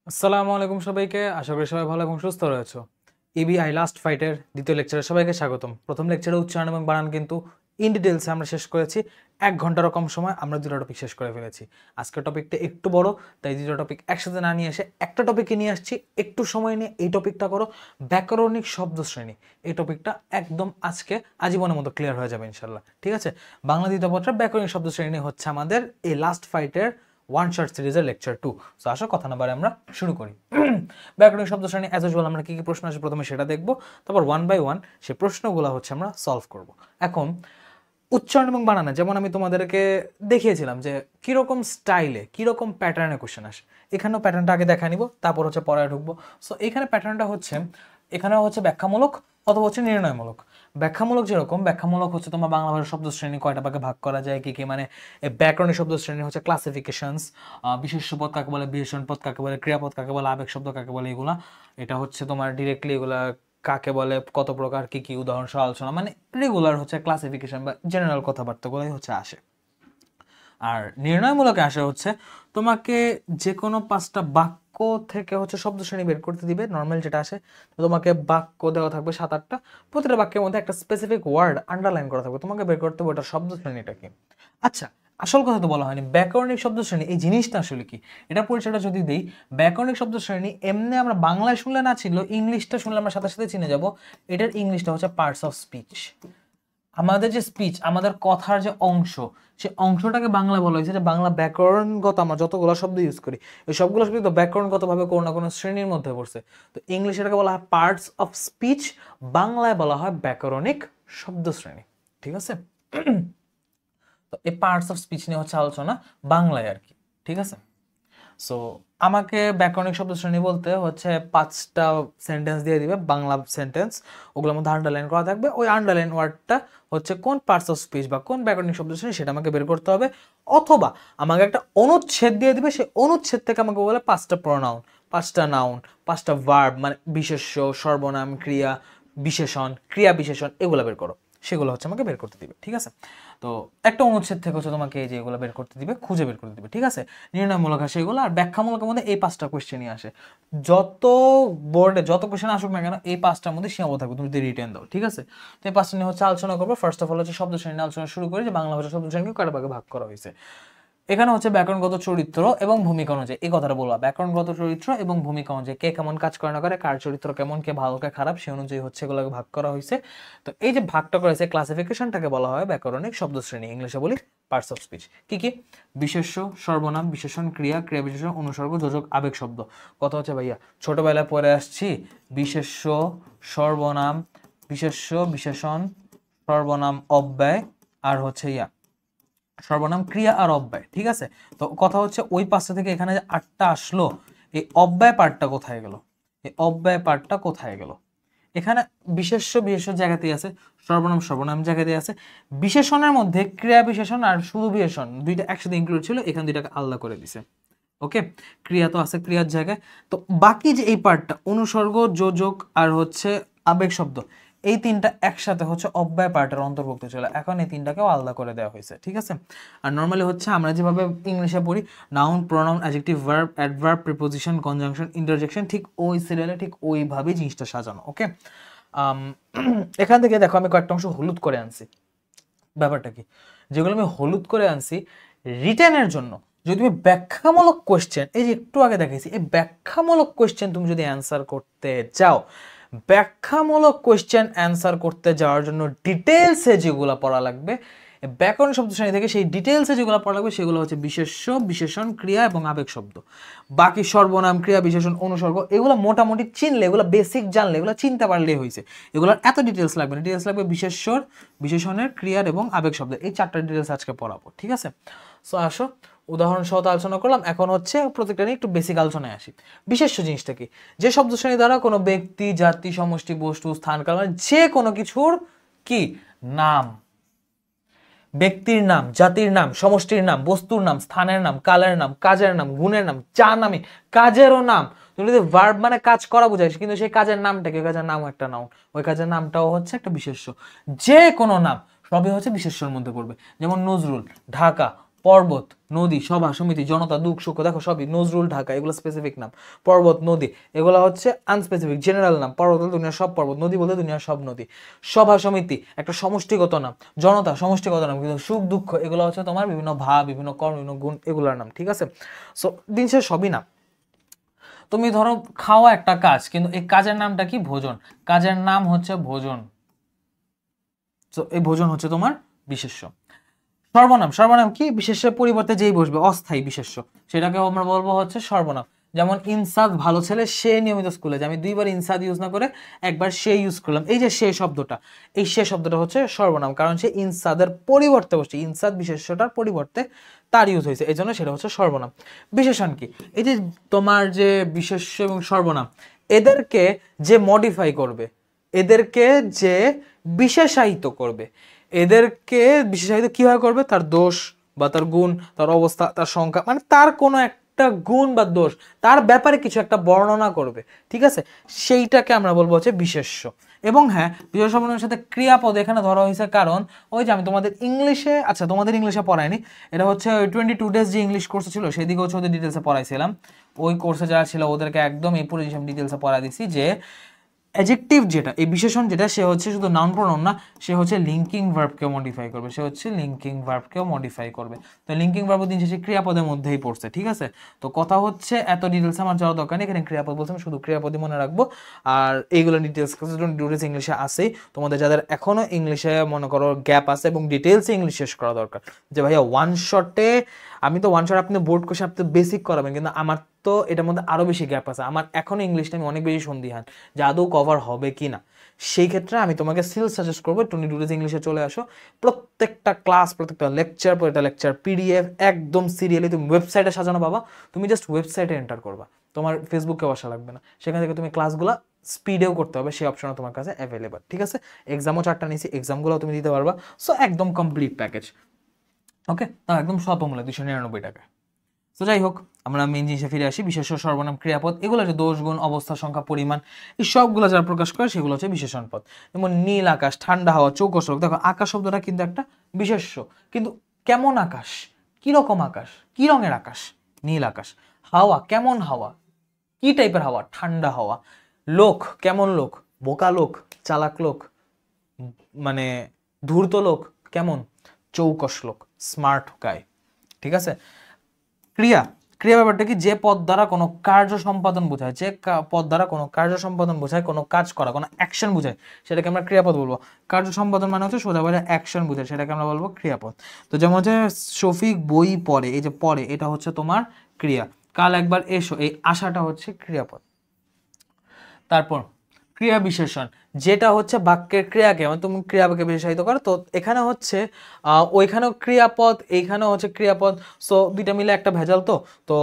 আসসালামু আলাইকুম সবাইকে, আশা করি সবাই ভালো এবং সুস্থ রয়েছো। ইবিআই লাস্ট ফাইটের দ্বিতীয় লেকচারে সবাইকে স্বাগতম। প্রথম লেকচারে উচ্চারণ এবং বানান কিন্তু ইন ডিটেলসে আমরা শেষ করেছি। 1 ঘন্টারও কম সময় আমরা দুটো টপিক শেষ করে ফেলেছি। আজকের টপিকটা একটু বড়, তাই দুটো টপিক একসাথে না নিয়ে এসে একটা টপিকে নিয়ে আসছি। একটু সময় নিয়ে এই টপিকটা করো, ব্যাকরণিক শব্দ শ্রেণী। এই টপিকটা একদম আজকে আজীবনের মতো ক্লিয়ার হয়ে যাবে ইনশাল্লাহ। ঠিক আছে, বাংলা দ্বিতীয় পত্রের ব্যাকরণিক শব্দ শ্রেণী হচ্ছে আমাদের এই লাস্ট ফাইটের ওয়ান শর্ট সিরিজের লেকচার 2। সো আসো কথা না বারে আমরা শুরু করি। ব্যাকরণিক শব্দ শ্রেণী অ্যাজ ইউজুয়াল আমরা কি কি প্রশ্ন আসে প্রথমে সেটা দেখবো, তারপর ওয়ান বাই ওয়ান সেই প্রশ্নগুলো হচ্ছে আমরা সলভ করব। এখন উচ্চারণ এবং বানানে যেমন আমি তোমাদেরকে দেখিয়েছিলাম যে কীরকম স্টাইলে কীরকম প্যাটার্নে কোশ্চেন আসে, এখানেও প্যাটার্নটা আগে দেখা নিব, তারপর হচ্ছে পড়ায় ঢুকবো। সো এখানে প্যাটার্নটা হচ্ছে, এখানে হচ্ছে ব্যাখ্যামূলক অথবা হচ্ছে নির্ণয়মূলক। ব্যাখ্যামূলক যেরকম, ব্যাখ্যামূলক হচ্ছে তোমার বাংলা ভাষার শব্দ শ্রেণী কয়টা ভাগে ভাগ করা যায়, কি কি মানে ব্যাকরণিক শব্দ শ্রেণী হচ্ছে ক্লাসিফিকেশনস, বিশেষ্য পদ কাকে বলে, বিশেষণ পদ কাকে বলে, ক্রিয়াপদ কাকে বলে, আবেগ শব্দ কাকে বলে, এগুলা এটা হচ্ছে তোমার ডিরেক্টলি এগুলা কাকে বলে, কত প্রকার, কি কি উদাহরণ সহ আলোচনা, মানে রেগুলার হচ্ছে ক্লাসিফিকেশন বা জেনারেল কথাবার্তাগুলোই হচ্ছে আসে। আর নির্ণয়মূলকে আসে হচ্ছে তোমাকে যে কোনো 5টা বাক্য থেকে হচ্ছে শব্দ শ্রেণী বের করতে দিবে। নর্মাল যেটা আসে তোমাকে বাক্য দেওয়া থাকবে 7-8টা, প্রতিটা বাক্যের মধ্যে একটা স্পেসিফিক ওয়ার্ড আন্ডারলাইন করা থাকবে, তোমাকে বের করতে হবে ওটা শব্দ শ্রেণীটা কি। আচ্ছা, আসল কথা তো বলা হয়নি, ব্যাকরণিক শব্দ শ্রেণী এই জিনিসটা আসলে কি, এটা পরিচয়টা যদি দেই। ব্যাকরণিক শব্দ শ্রেণী এমনি আমরা বাংলায় শুনলে না ছিল, ইংলিশটা শুনলে আমরা সাথে সাথে চিনে যাব। এটার ইংলিশটা হচ্ছে পার্টস অফ স্পিচ। আমাদের যে স্পিচ, আমাদের কথার যে অংশ, সেই অংশটাকে বাংলা বলা হয়েছে যে বাংলা ব্যাকরণগত আমরা যতগুলো শব্দ ইউজ করি, এই সবগুলো শব্দ তো ব্যাকরণগতভাবে কোনো না কোনো শ্রেণীর মধ্যে পড়ছে। তো ইংলিশে এটাকে বলা হয় পার্টস অফ স্পিচ, বাংলায় বলা হয় ব্যাকরণিক শব্দ শ্রেণী। ঠিক আছে, তো এই পার্টস অফ স্পিচ নিয়ে হচ্ছে আলোচনা বাংলায় আর কি। ঠিক আছে, সো আমাকে ব্যাকরণিক শব্দ শ্রেণী বলতে হচ্ছে 5টা সেন্টেন্স দিয়ে দিবে, বাংলা সেন্টেন্স, ওগুলোর মধ্যে আন্ডারলাইন করা থাকবে। ওই আন্ডারলাইন ওয়ার্ডটা হচ্ছে কোন পার্টস অফ স্পিচ বা কোন ব্যাকরণিক শব্দ শ্রেণী সেটা আমাকে বের করতে হবে। অথবা আমাকে একটা অনুচ্ছেদ দিয়ে দিবে, সেই অনুচ্ছেদ থেকে আমাকে বলে 5টা প্রোনাউন, 5টা নাউন, 5টা ভার্ব, মানে বিশেষ্য, সর্বনাম, ক্রিয়া বিশেষণ, ক্রিয়া বিশেষণ, এগুলো বের করো, সেগুলো হচ্ছে আমাকে বের করতে দিবে। ঠিক আছে, তো একটা অনুচ্ছেদ থেকে হচ্ছে তোমাকে এই যে এগুলো বের করতে দিবে, খুঁজে বের করতে দিবে। ঠিক আছে, নির্ণয়মূলক আসে এগুলো, আর ব্যাখ্যামূলকের মধ্যে এই 5টা কোয়েশ্চেনই আসে। যত বোর্ডে যত কোয়েশ্চেন আসুক না কেন, এই 5টার মধ্যে সীমাবদ্ধ থাকবে, তুমি যদি রিটেন দাও। ঠিক আছে, তো এই 5টা নিয়ে হচ্ছে আলোচনা করবো। ফার্স্ট অফ অল হচ্ছে শব্দ শ্রেণী আলোচনা শুরু করি, যে বাংলা ভাষার শব্দ শ্রেণীকে কয়টা ভাগে ভাগ করা হয়েছে। এখানে হচ্ছে ব্যাকরণগত চরিত্র এবং ভূমিকা অনুযায়ী এই কথাটা বলবা, ব্যাকরণগত চরিত্র এবং ভূমিকা অনুযায়ী কে কেমন কাজ করে না করে, কার চরিত্র কেমন, কে ভালো কে খারাপ, সেই অনুযায়ী হচ্ছে এগুলোকে ভাগ করা হয়েছে। তো এই যে ভাগটা করেছে, ক্লাসিফিকেশনটাকে বলা হয় ব্যাকরণিক শব্দ শ্রেণী, ইংলিশে বলি পার্টস অফ স্পিচ। কি কি? বিশেষ্য, সর্বনাম, বিশেষণ, ক্রিয়া, ক্রিয়া বিশেষণ, অনুসর্গ, যোজক, আবেগ শব্দ। কথা হচ্ছে ভাইয়া ছোটবেলায় পড়ে আসছি বিশেষ্য, সর্বনাম, বিশেষ্য, বিশেষণ, সর্বনাম, অব্যয়, আর হচ্ছে সর্বনাম, ক্রিয়া আর অব্যয়। ঠিক আছে, তো কথা হচ্ছে ওই 5টা থেকে এখানে যে 8টা আসলো, এই অব্যয় পার্টটা কোথায় গেল, এই অব্যয় পার্টটা কোথায় গেল। এখানে বিশেষ্য বিশেষ্য জায়গাতেই আছে, সর্বনাম সর্বনাম জায়গাতেই আছে। বিশেষণের মধ্যে ক্রিয়া বিশেষণ আর শুধু বিশেষণ দুইটা একসাথে ইনক্লুড ছিল, এখানে দুইটাকে আলাদা করে দিছে। ওকে, ক্রিয়া তো আছে ক্রিয়ার জায়গায়। তো বাকি যে এই পার্টটা অনুসর্গ, যোজক আর হচ্ছে আবেগ শব্দ, এই 3টা একসাথে হচ্ছে অব্যয় পার্টের অন্তর্ভুক্ত ছিল। এখন এই 3টাকেও আলাদা করে দেওয়া হয়েছে। ঠিক আছে, আর নর্মালি হচ্ছে আমরা যেভাবে ইংলিশে পড়ি noun, pronoun, adjective, verb, adverb, preposition, conjunction, interjection, ঠিক ওই সিরিয়ালে ঠিক ওইভাবেই জিনিসটা সাজানো। ওকে, এখান থেকে দেখো আমি কয়েকটা অংশ হলুদ করে আনছি। ব্যাপারটা কি, যেগুলো আমি হলুদ করে আনছি রিটেনের জন্য, যদি তুমি ব্যাখ্যামূলক কোয়েশ্চেন, এই যে একটু আগে দেখাইছি, এই ব্যাখ্যামূলক কোয়েশ্চেন তুমি যদি অ্যান্সার করতে যাও, ব্যাখ্যামূলক কোয়েশ্চেন অ্যান্সার করতে যাওয়ার জন্য ডিটেলসে যেগুলো পড়া লাগবে ব্যাকরণ শব্দ শ্রেণী থেকে, সেই ডিটেলসে যেগুলো পড়া লাগবে সেগুলো হচ্ছে বিশেষ্য, বিশেষণ, ক্রিয়া এবং আবেগ শব্দ। বাকি সর্বনাম, ক্রিয়া বিশেষণ, অনুসর্গ, এগুলো মোটামুটি চিনলে, এগুলো বেসিক জানলে, এগুলো চিনতে পারলেই হয়েছে। এগুলোর এত ডিটেলস লাগবে না, ডিটেলস লাগবে বিশেষ্যর, বিশেষণের, ক্রিয়ার এবং আবেগ শব্দ, এই 4টা ডিটেলস আজকে পড়াবো। ঠিক আছে, সো আসো উদাহরণ সহ আলোচনা করলাম। এখন হচ্ছে প্রত্যেকটা নিয়ে একটু বেসিক আলোচনায় আসি। বিশেষ্য জিনিসটা কি, যে শব্দ শ্রেণী দ্বারা কোনো ব্যক্তি, জাতি, সমষ্টি, বস্তু, স্থান, কাল, মানে যে কোনো কিছুর কি নাম, ব্যক্তির নাম, জাতির নাম, সমষ্টির নাম, বস্তুর নাম, স্থানের নাম, কালের নাম, কাজের নাম, গুণের নাম, যা নামে, কাজেরও নাম। তুমি যদি ভার্ব মানে কাজ করা বোঝায়, কিন্তু সেই কাজের নামটা কি, কাজের নামও একটা নাউন, ওই কাজের নামটাও হচ্ছে একটা বিশেষ্য। যে কোনো নাম সবই হচ্ছে বিশেষ্যর মধ্যে পড়বে। যেমন নজরুল, ঢাকা, পর্বত, নদী, সভা, সমিতি, জনতা, দুঃখ, সুখ, দেখো সবই নজরুল, ঢাকা, এগুলো স্পেসিফিক নাম। পর্বত, নদী, এগুলো হচ্ছে আনস্পেসিফিক জেনারেল নাম। পর্বত বলতে দুনিয়ার সব পর্বত, নদী বলতে দুনিয়ার সব নদী। সভা, সমিতি একটা সমষ্টিগত নাম, জনতা সমষ্টিগত নাম, কিন্তু সুখ দুঃখ এগুলো হচ্ছে তোমার বিভিন্ন ভাব, বিভিন্ন কর্ম, বিভিন্ন গুণ, এগুলোর নাম। ঠিক আছে, সো দিন শেষে সবই নাম। তুমি ধরো খাওয়া একটা কাজ, কিন্তু এই কাজের নামটা কি? ভোজন। কাজের নাম হচ্ছে ভোজন। তো এই ভোজন হচ্ছে তোমার বিশেষ্য। সর্বনাম, সর্বনাম কি? বিশেষ্যের পরিবর্তে যেই বসবে, অস্থায়ী বিশেষ্য, সেটাকে আমরা বলবো হচ্ছে সর্বনাম। যেমন ইনসাদ ভালো ছেলে, সে নিয়মিত স্কুলে যায়। আমি দুইবার ইনসাদ ইউজ না করে একবার সে ইউজ করলাম। এই যে সে শব্দটা, এই সে শব্দটা হচ্ছে সর্বনাম, কারণ সে ইনসাদের পরিবর্তে বসছে। ইনসাদ বিশেষ্যটার পরিবর্তে তার ইউজ হয়েছে, এই জন্য সেটা হচ্ছে সর্বনাম। বিশেষণ কি? এই যে তোমার যে বিশেষ্য এবং সর্বনাম, এদেরকে যে মডিফাই করবে, এদেরকে যে বিশেষায়িত করবে, এদেরকে বিশেষায়িত কিভাবে করবে? তার দোষ বা তার গুণ, তার অবস্থা, তার সংখ্যা, মানে তার কোনো একটা গুণ বা দোষ, তার ব্যাপারে কিছু একটা বর্ণনা করবে। ঠিক আছে, সেইটাকে আমরা বলবো হচ্ছে বিশেষ্য। এবং হ্যাঁ, বিশেষ্য সর্বনামের সাথে ক্রিয়াপদ এখানে ধরা হয়েছে, কারণ ওই যে আমি তোমাদের ইংলিশে, আচ্ছা তোমাদের ইংলিশে পড়াইনি, এটা হচ্ছে 22 ডেজ যে ইংলিশ কোর্স ছিল সেদিকে হচ্ছে ওদের ডিটেলসে পড়াইছিলাম। ওই কোর্সে যারা ছিল ওদেরকে একদম এই পুরো ডিটেলসে পড়াই দিছি যে অ্যাডজেক্টিভ যেটা, এই বিশেষণ যেটা, সে হচ্ছে শুধু নাউন প্রোনাউন না, সে হচ্ছে লিঙ্কিং ভার্বকেও মডিফাই করবে। সে হচ্ছে লিঙ্কিং ভার্বকেও মডিফাই করবে। তো লিঙ্কিং ভার্ব দিন শেষে ক্রিয়াপদের মধ্যেই পড়ছে। ঠিক আছে, তো কথা হচ্ছে এত ডিটেলস আমার যাওয়ার দরকার নেই, এখানে ক্রিয়াপদ বলছে আমি শুধু ক্রিয়াপদই মনে রাখবো। আর এইগুলো ডিটেলস ইংলিশে আসেই, তোমাদের যাদের এখনো ইংলিশে মনে করো গ্যাপ আছে এবং ডিটেলসে ইংলিশ শেষ করা দরকার, যে ভাইয়া ওয়ান শটে, আমি তো ওয়ান শট আপনি বোর্ড কোর্সে আপনি বেসিক করাবেন, কিন্তু আমার তো এটার মধ্যে আরও বেশি গ্যাপ আছে। আমার এখনো ইংলিশটা আমি অনেক বেশি সন্দিহান যে আদৌ কভার হবে কি না। সেই ক্ষেত্রে আমি তোমাকে স্টিল সাজেস্ট করবো 22 ডেজ ইংলিশে চলে আসো। প্রত্যেকটা ক্লাস, প্রত্যেকটা লেকচার, প্রত্যেকটা লেকচার পিডিএফ একদম সিরিয়ালি তুমি ওয়েবসাইটে সাজানো পাবা। তুমি জাস্ট ওয়েবসাইটে এন্টার করবা, তোমার ফেসবুকে বসা লাগবে না। সেখান থেকে তুমি ক্লাসগুলো স্পিডেও করতে হবে, সেই অপশনও তোমার কাছে অ্যাভেলেবল। ঠিক আছে, এক্সামও 4টা নিয়েছি, এক্সামগুলো তুমি দিতে পারবা। সো একদম কমপ্লিট প্যাকেজ। ওকে, তাও একদম স্বল্প মূল্যে 299 টাকায়। তো যাই হোক, আমরা মেন জিনিসে ফিরে আসি। বিশেষ্য, সর্বনাম, ক্রিয়াপদ, এগুলো হচ্ছে দোষ, গুণ, অবস্থা, সংখ্যা, পরিমাণ, এই সবগুলো যারা প্রকাশ করে সেগুলো হচ্ছে বিশেষণ পদ। যেমন নীল আকাশ, ঠান্ডা হাওয়া, চৌকস লোক। দেখো আকাশ শব্দটা কিন্তু একটা বিশেষ্য, কিন্তু কেমন আকাশ, কি রকম আকাশ, কি রঙের আকাশ? নীল আকাশ। হাওয়া, কেমন হাওয়া, কি টাইপের হাওয়া? ঠান্ডা হাওয়া। লোক, কেমন লোক? বোকা লোক, চালাক লোক, মানে ধূর্ত লোক, কেমন? চৌকস লোক, স্মার্ট গাই। ঠিক আছে, ক্রিয়া, ক্রিয়া ব্যাপারটা কি? যে পদ দ্বারা কোনো কার্য সম্পাদন বোঝায়, যে পদ দ্বারা কোনো কার্য সম্পাদন বোঝায়, কোনো কাজ করা, কোনো অ্যাকশন বোঝায়, সেটাকে আমরা ক্রিয়াপদ বলবো। কার্য সম্পাদন মানে হচ্ছে সোজা বলে অ্যাকশন বোঝায়, সেটাকে আমরা বলবো ক্রিয়াপদ। তো যেমন হচ্ছে শফিক বই পড়ে, এই যে পড়ে এটা হচ্ছে তোমার ক্রিয়া। কাল একবার এসো, এই আশাটা হচ্ছে ক্রিয়াপদ। তারপর ক্রিয়া বিশেষণ, যেটা হচ্ছে বাক্যের ক্রিয়াকে, মানে তুমি ক্রিয়াকে বিশেষায়িত করো। তো এখানে হচ্ছে ওইখানেও ক্রিয়াপদ, এইখানেও হচ্ছে ক্রিয়াপদ, সো দুইটা মিলে একটা ভেজাল। তো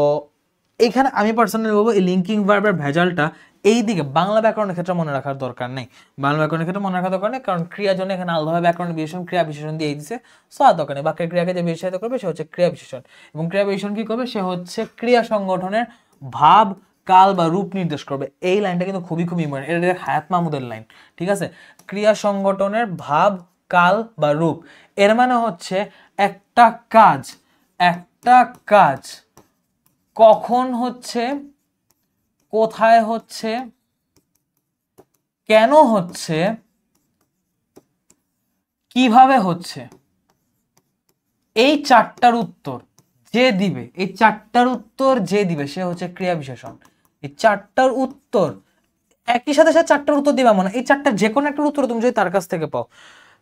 এইখানে আমি পার্সোনালি বলবো এই লিঙ্কিং ভার্বের ভেজালটা এই দিকে বাংলা ব্যাকরণের ক্ষেত্রে মনে রাখার দরকার নেই। বাংলা ব্যাকরণের ক্ষেত্রে মনে রাখার দরকার নেই, কারণ ক্রিয়ার জন্য এখানে আলাদাভাবে ব্যাকরণের বিশেষণ, ক্রিয়া বিশেষণ দিয়ে দিচ্ছে। সো আর দরকার নেই। বাক্যের ক্রিয়াকে যে বিশেষায়িত করবে সে হচ্ছে ক্রিয়া বিশেষণ, এবং ক্রিয়া বিশেষণ কি করবে? সে হচ্ছে ক্রিয়া সংগঠনের ভাব, কাল বা রূপ নির্দেশ করবে। এই লাইনটা কিন্তু খুবই খুবই ইম্পর্টেন্ট, এটা হায়াত মাহমুদের লাইন। ঠিক আছে, ক্রিয়া সংগঠনের ভাব, কাল বা রূপ, এর মানে হচ্ছে একটা কাজ, একটা কাজ কখন হচ্ছে, কোথায় হচ্ছে, কেন হচ্ছে, কিভাবে হচ্ছে, এই চারটার উত্তর যে দিবে, এই চারটার উত্তর যে দিবে সে হচ্ছে ক্রিয়া বিশেষণ। এই চারটার উত্তর একই সাথে সাথে চারটার উত্তর দিবা মানে এই চারটার যে কোনো একটা উত্তর তুমি যদি তার কাছ থেকে পাও।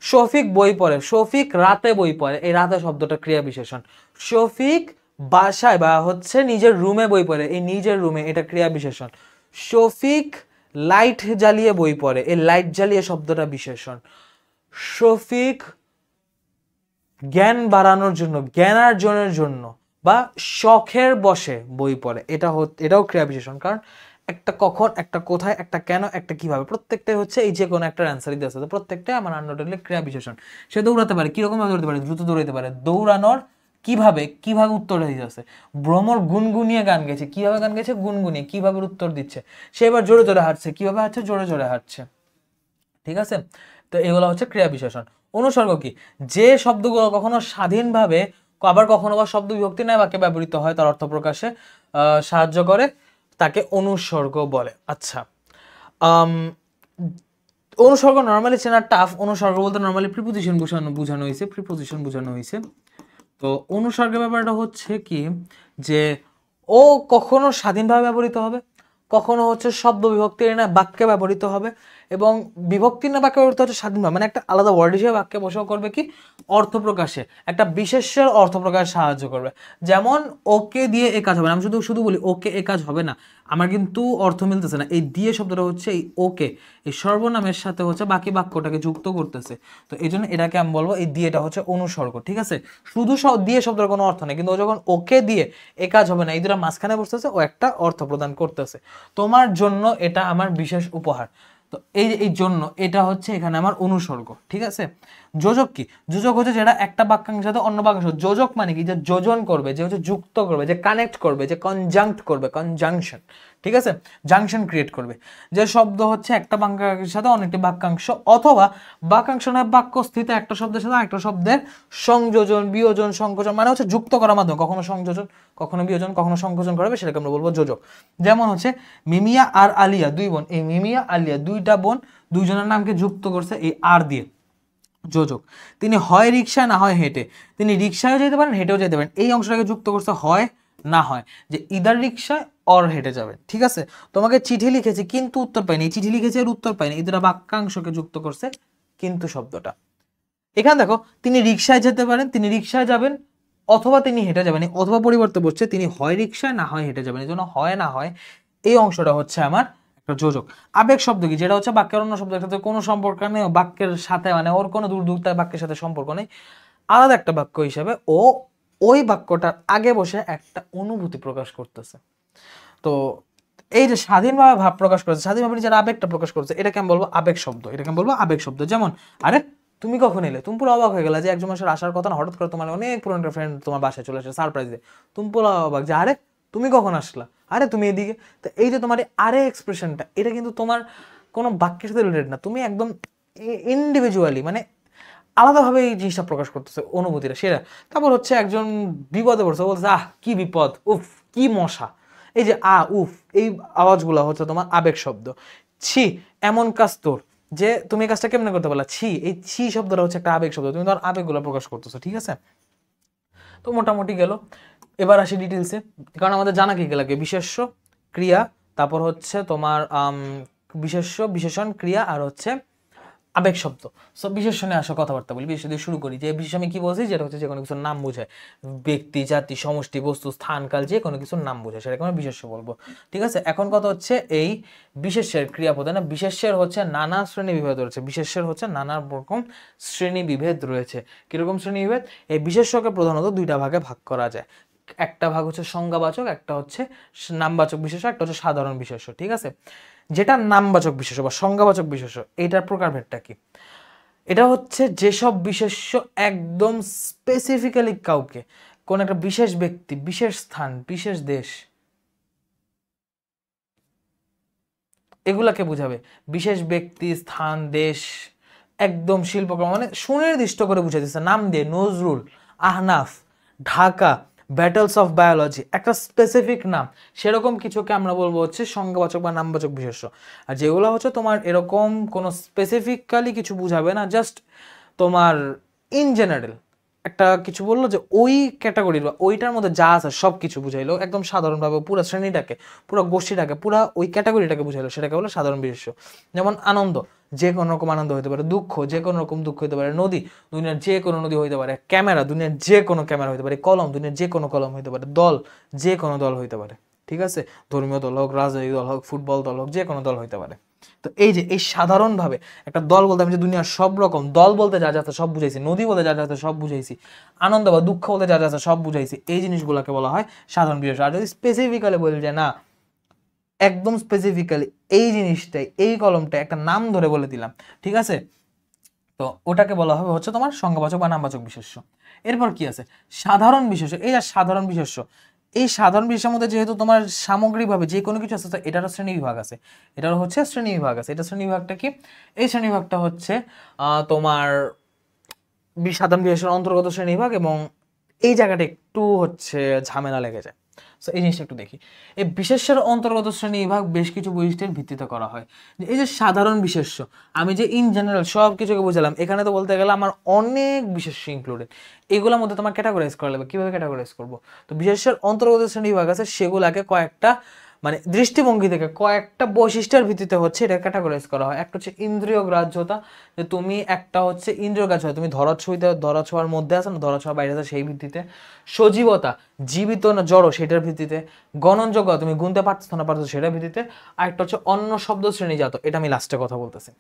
শফিক বই পড়ে, শফিক রাতে বই পড়ে, এই রাতে শব্দটা ক্রিয়া বিশেষণ। শফিক বাসায় বা হচ্ছে নিজের রুমে বই পড়ে, এই নিজের রুমে, এটা ক্রিয়া বিশেষণ। শফিক লাইট জ্বালিয়ে বই পড়ে, এই লাইট জ্বালিয়ে শব্দটা বিশেষণ। শফিক জ্ঞান বাড়ানোর জন্য, জ্ঞানার্জনের জন্য বা শখের বসে বই পড়ে, এটাও ক্রিয়া বিশেষণ। কারণ একটা কখন, একটা কোথায়, একটা কেন, একটা কিভাবে, প্রত্যেকটাই হচ্ছে এই যে কোনো একটা অ্যান্সারই দিতে আছে। প্রত্যেকটাই আমার আননোটেডলি ক্রিয়া বিশেষণ। সে দৌড়াতে পারে, কিরকম ভাবে দৌড়াতে পারে? দ্রুত দৌড়াতে পারে। দৌড়ানোর কিভাবে, কিভাবে উত্তরটা দিতে আছে? ভ্রমর গুনগুনিয়ে গান গেছে, কিভাবে গান গেছে? গুনগুনিয়ে। কিভাবে উত্তর দিচ্ছে? সে এবার জোরে জোরে হাঁটছে, কিভাবে হাঁটছে? জোরে জোরে হাঁটছে। ঠিক আছে, তো এগুলো হচ্ছে ক্রিয়া বিশেষণ। অনুসর্গ কি? যে শব্দগুলো কখনো স্বাধীনভাবে আবার কখনো বা শব্দ বিভক্তি ন্যায় বাক্যে ব্যবহৃত হয়, তার অর্থ প্রকাশে সাহায্য করে, তাকে অনুসর্গ বলে। আচ্ছা, অনুসর্গ নর্মালি চেনা টাফ। অনুসর্গ বলতে নর্মালি প্রিপোজিশন বোঝানো হয়েছে। তো অনুসর্গের ব্যাপারটা হচ্ছে কি, যে ও কখনো স্বাধীনভাবে ব্যবহৃত হবে, কখনো হচ্ছে শব্দ বিভক্তির না বাক্যে ব্যবহৃত হবে, এবং বিভক্তির না বাক্যে ব্যবহৃত হচ্ছে স্বাধীনভাবে, মানে একটা আলাদা ওয়ার্ড হিসেবে বাক্যে বসেও করবে কি অর্থ প্রকাশে, একটা বিশেষ্যের অর্থ প্রকাশে সাহায্য করবে। যেমন ওকে দিয়ে এ কাজ হবে না, আমি শুধু বলি ওকে এ কাজ হবে না, আমার কিন্তু অর্থ মিলতেছে না। এই দিয়ে শব্দটা হচ্ছে এই ওকে, এই সর্বনামের সাথে হচ্ছে বাকি বাক্যটাকে যুক্ত করতেছে। তো এই জন্য এটাকে আমি বলবো এই দিয়েটা হচ্ছে অনুসর্গ। ঠিক আছে, শুধু দিয়ে শব্দের কোনো অর্থ নেই, কিন্তু ও যখন ওকে দিয়ে এ কাজ হবে না, এই দুটা মাঝখানে বসতেছে, ও একটা অর্থ প্রদান করতেছে। তোমার জন্য এটা আমার বিশেষ উপহার। তো এই জন্য এটা হচ্ছে এখানে আমার অনুসর্গ। ঠিক আছে, যোজক কি? যোজক হচ্ছে যেটা একটা বাক্যাংশের সাথে অন্য বাক্যাংশ, যোজক মানে কি, যে যোজন করবে, যে হচ্ছে যুক্ত করবে, যে কানেক্ট করবে, যে কনজাংক্ট করবে, কনজাংশন। ঠিক আছে, জাংশন ক্রিয়েট করবে, যে শব্দ হচ্ছে একটা বাক্যাংশের সাথে অনেকটি বাক্যাংশ অথবা বাক্যাংশ নয় বাক্য স্থিত একটা শব্দের সাথে একটা শব্দের সংযোজন, বিয়োজন, সংকোচন, মানে হচ্ছে যুক্ত করার মাধ্যমে কখনো সংযোজন, কখনো বিয়োজন, কখনো সংকোচন করাবে, সেটাকে আমরা বলবো যোজক। যেমন হচ্ছে মিমিয়া আর আলিয়া দুই বোন, এই মিমিয়া আলিয়া দুইটা বোন, দুইজনের নামকে যুক্ত করছে এই আর দিয়ে, যোজক। তিনি হয় রিক্সায় না হয় হেঁটে, তিনি রিক্সায়ও যেতে পারেন হেঁটেও যেতে পারেন, এই অংশটাকে যুক্ত করছে হয় না হয়, যে ইদার রিক্সায় অর হেঁটে যাবেন। ঠিক আছে, তোমাকে চিঠি লিখেছি কিন্তু উত্তর পাইনি, চিঠি লিখেছি আর উত্তর পাইনি, এই দুটা বাক্যাংশকে যুক্ত করছে কিন্তু শব্দটা। এখানে দেখো, তিনি রিক্সায় যেতে পারেন, তিনি রিক্সায় যাবেন, অথবা তিনি হেঁটে যাবেন, অথবা পরিবর্তে বসছে, তিনি হয় রিক্সায় না হয় হেঁটে যাবেন, এই জন্য হয় না হয় এই অংশটা হচ্ছে আমার একটা যোজক। আবেগ শব্দ কি? যেটা হচ্ছে বাক্যের অন্য শব্দের সাথে কোনো সম্পর্ক নেই, বাক্যের সাথে মানে ওর কোনো দূরতায় বাক্যের সাথে সম্পর্ক নেই, আলাদা একটা বাক্য হিসেবে ও ওই বাক্যটার আগে বসে একটা অনুভূতি প্রকাশ করতেছে। তো এই যে স্বাধীনভাবে ভাব প্রকাশ করেছে, স্বাধীনভাবে নিজের আবেগটা প্রকাশ করেছে, এটাকে আমি বলবো আবেগ শব্দ, এটাকে আমি বলবো আবেগ শব্দ। যেমন আরে তুমি কখন এলে, তুমি পুরো অবাক হয়ে গেলে যে একজন মানুষের আসার কথা না, হঠাৎ করে তোমার অনেক পুরনো ফ্রেন্ড তোমার বাসায় চলে আসে সারপ্রাইজ দিয়ে, তুমি পুরো অবাক যে আরে তুমি কখন আসলা, আরে তুমি এদিকে। তো এই যে তোমার আরে এক্সপ্রেশনটা, এটা কিন্তু তোমার কোনো বাক্যের সাথে রিলেটেড না, তুমি একদম ইন্ডিভিজুয়ালি মানে আলাদাভাবে এই জিনিসটা প্রকাশ করতেছে অনুভূতিটা সেটা। তারপর হচ্ছে একজন বিপদে পড়ছে, বলছে আহ কি বিপদ, উফ কি মশা, এই যে উফ, এই আওয়াজগুলো হচ্ছে তোমার আবেগ শব্দ। ছি এমন কাজ তোর, যে তুমি এই কাজটা কেমনে করতে পারলা, ছি, এই ছি শব্দটা হচ্ছে একটা আবেগ শব্দ, তুমি তোমার আবেগগুলো প্রকাশ করতেছো। ঠিক আছে, তো মোটামুটি গেল। এবার আসি ডিটেলসে, কারণ আমাদের জানা কি লাগে, বিশেষ্য, ক্রিয়া, তারপর হচ্ছে তোমার বিশেষ্য, বিশেষণ, ক্রিয়া, আর হচ্ছে আবেগ শব্দ। সব বিশেষণে আসা কথাবার্তা বলি, বিশেষ দিয়ে শুরু করি। যে বিশেষ আমি কি বলছি, যেটা হচ্ছে যে কোনো কিছুর নাম বোঝায়, ব্যক্তি, জাতি, সমষ্টি, বস্তু, স্থান, কাল, যে কোনো কিছুর নাম বোঝায়, সেটাকে আমরা বিশেষ্য বলবো। ঠিক আছে, এখন কথা হচ্ছে এই বিশেষ্যের ক্রিয়াপদে না, বিশেষ্যের হচ্ছে নানা শ্রেণী বিভেদ রয়েছে, বিশেষ্যের হচ্ছে নানা রকম শ্রেণী বিভেদ রয়েছে। কিরকম শ্রেণী বিভেদ? এই বিশেষ্যকে প্রধানত দুইটা ভাগে ভাগ করা যায়, একটা ভাগ হচ্ছে সংজ্ঞাবাচক, একটা হচ্ছে নামবাচক বিশেষ্য, একটা হচ্ছে সাধারণ বিশেষ্য। ঠিক আছে, যেটা নামবাচক বিশেষ্য বা সংজ্ঞাবাচক বিশেষ্য, এইটার প্রকারভেদটা কি? এটা হচ্ছে যেসব বিশেষ্য একদম স্পেসিফিক্যালি কাউকে, কোন একটা বিশেষ ব্যক্তি, বিশেষ স্থান, বিশেষ দেশ, এগুলাকে বুঝাবে। বিশেষ ব্যক্তি, স্থান, দেশ, একদম শিল্পকর্ম, মানে সুনির্দিষ্ট করে বুঝাই দিচ্ছে নাম দিয়ে, Nazrul, Ahnaf, Dhaka, battles of biology, একটা স্পেসিফিক নাম, সেরকম কিছুকে আমরা বলবো হচ্ছে সংজ্ঞাবাচক বা নামবাচক বিশেষ্য। আর যেগুলো হচ্ছে তোমার এরকম কোনো স্পেসিফিক্যালি কিছু বুঝাবে না, জাস্ট তোমার ইন জেনারেল একটা কিছু বললো যে ওই ক্যাটাগরির বা ওইটার মধ্যে যা আছে সব কিছু বুঝাইলো, একদম সাধারণভাবে পুরো শ্রেণীটাকে, পুরো গোষ্ঠীটাকে, পুরো ওই ক্যাটাগরিটাকে বুঝাইলো, সেটাকে বলো সাধারণ বিশেষ্য। যেমন আনন্দ, যে কোনো রকম আনন্দ হতে পারে, দুঃখ, যে কোনো রকম দুঃখ হতে পারে, নদী, দুনিয়ার যে কোনো নদী হইতে পারে, ক্যামেরা, দুনিয়ার যে কোনো ক্যামেরা হইতে পারে, কলম, দুনিয়ার যে কোনো কলম হইতে পারে, দল, যে কোনো দল হইতে পারে। ঠিক আছে, ধর্মীয় দল হোক, রাজনৈতিক দল হোক, ফুটবল দল হোক, যে কোনো দল হইতে পারে। তো এই যে এই সাধারণভাবে একটা দল বলতে আমি যে দুনিয়ার সব রকম দল বলতে যা যা আছে সব বুঝাইছি, নদী বলতে যা যা আছে সব বুঝাইছি, আনন্দ বা দুঃখ বলতে যা যা আছে সব বুঝাইছি, এই জিনিসগুলোকে বলা হয় সাধারণ বিশেষ্য। আর যদি স্পেসিফিক্যালি বলি যে না, একদম স্পেসিফিক্যালি এই জিনিসটাই, এই কলমটা একটা নাম ধরে বলে দিলাম, ঠিক আছে, তো ওটাকে বলা হবে হচ্ছে তোমার সংজ্ঞাবাচক বা নামবাচক বিশেষ্য। এরপর কি আছে? সাধারণ বিশেষ্য। এই যে সাধারণ বিশেষ্য, এই সাধারণ বিশেষের মধ্যে যেহেতু তোমার সামগ্রিকভাবে যে কোনো কিছু আছে, তো এটারও শ্রেণী বিভাগ আছে, এটারও হচ্ছে শ্রেণী বিভাগ আছে। এটা শ্রেণী বিভাগটা কি? এই শ্রেণী বিভাগটা হচ্ছে তোমার সাধারণ বিশেষের অন্তর্গত শ্রেণী বিভাগ, এবং এই জায়গাটা একটু হচ্ছে ঝামেলা লেগে যায়। সো এই জিনিসটা একটু দেখি। এই বিশেষ্যের অন্তর্গত শ্রেণী বিভাগ বেশ কিছু বৈশিষ্ট্যের ভিত্তিতে করা হয়। এই যে সাধারণ বিশেষ্য, আমি যে ইন জেনারেল সব কিছুকে বুঝালাম, এখানে তো বলতে গেলে আমার অনেক বিশেষ্য ইনক্লুডেড। এগুলোর মধ্যে তোমার ক্যাটাগরাইজ করা লাগবে। কীভাবে ক্যাটাগরাইজ করবো? তো বিশেষ্যের অন্তর্গত শ্রেণী বিভাগ আছে, সেগুলাকে কয়েকটা মানে দৃষ্টিভঙ্গি থেকে কয়েকটা বৈশিষ্ট্যের ভিত্তিতে হচ্ছে এটা ক্যাটাগরাইজ করা হয়। একটা হচ্ছে ইন্দ্রিয় গ্রাহ্যতা, যে তুমি একটা হচ্ছে ইন্দ্রিয় গ্রাহ্যতা, তুমি ধরা ছোঁয়ার মধ্যে আছে না ধরা ছোঁয়ার বাইরে আছে সেই ভিত্তিতে। সজীবতা, জীবিত না জড় সেটার ভিত্তিতে। গণনযোগ্য, তুমি গুনতে পারছো না পারছো সেটার ভিত্তিতে। আর একটা হচ্ছে অন্য শব্দ শ্রেণীজাত, এটা আমি লাস্টে কথা বলতেছি।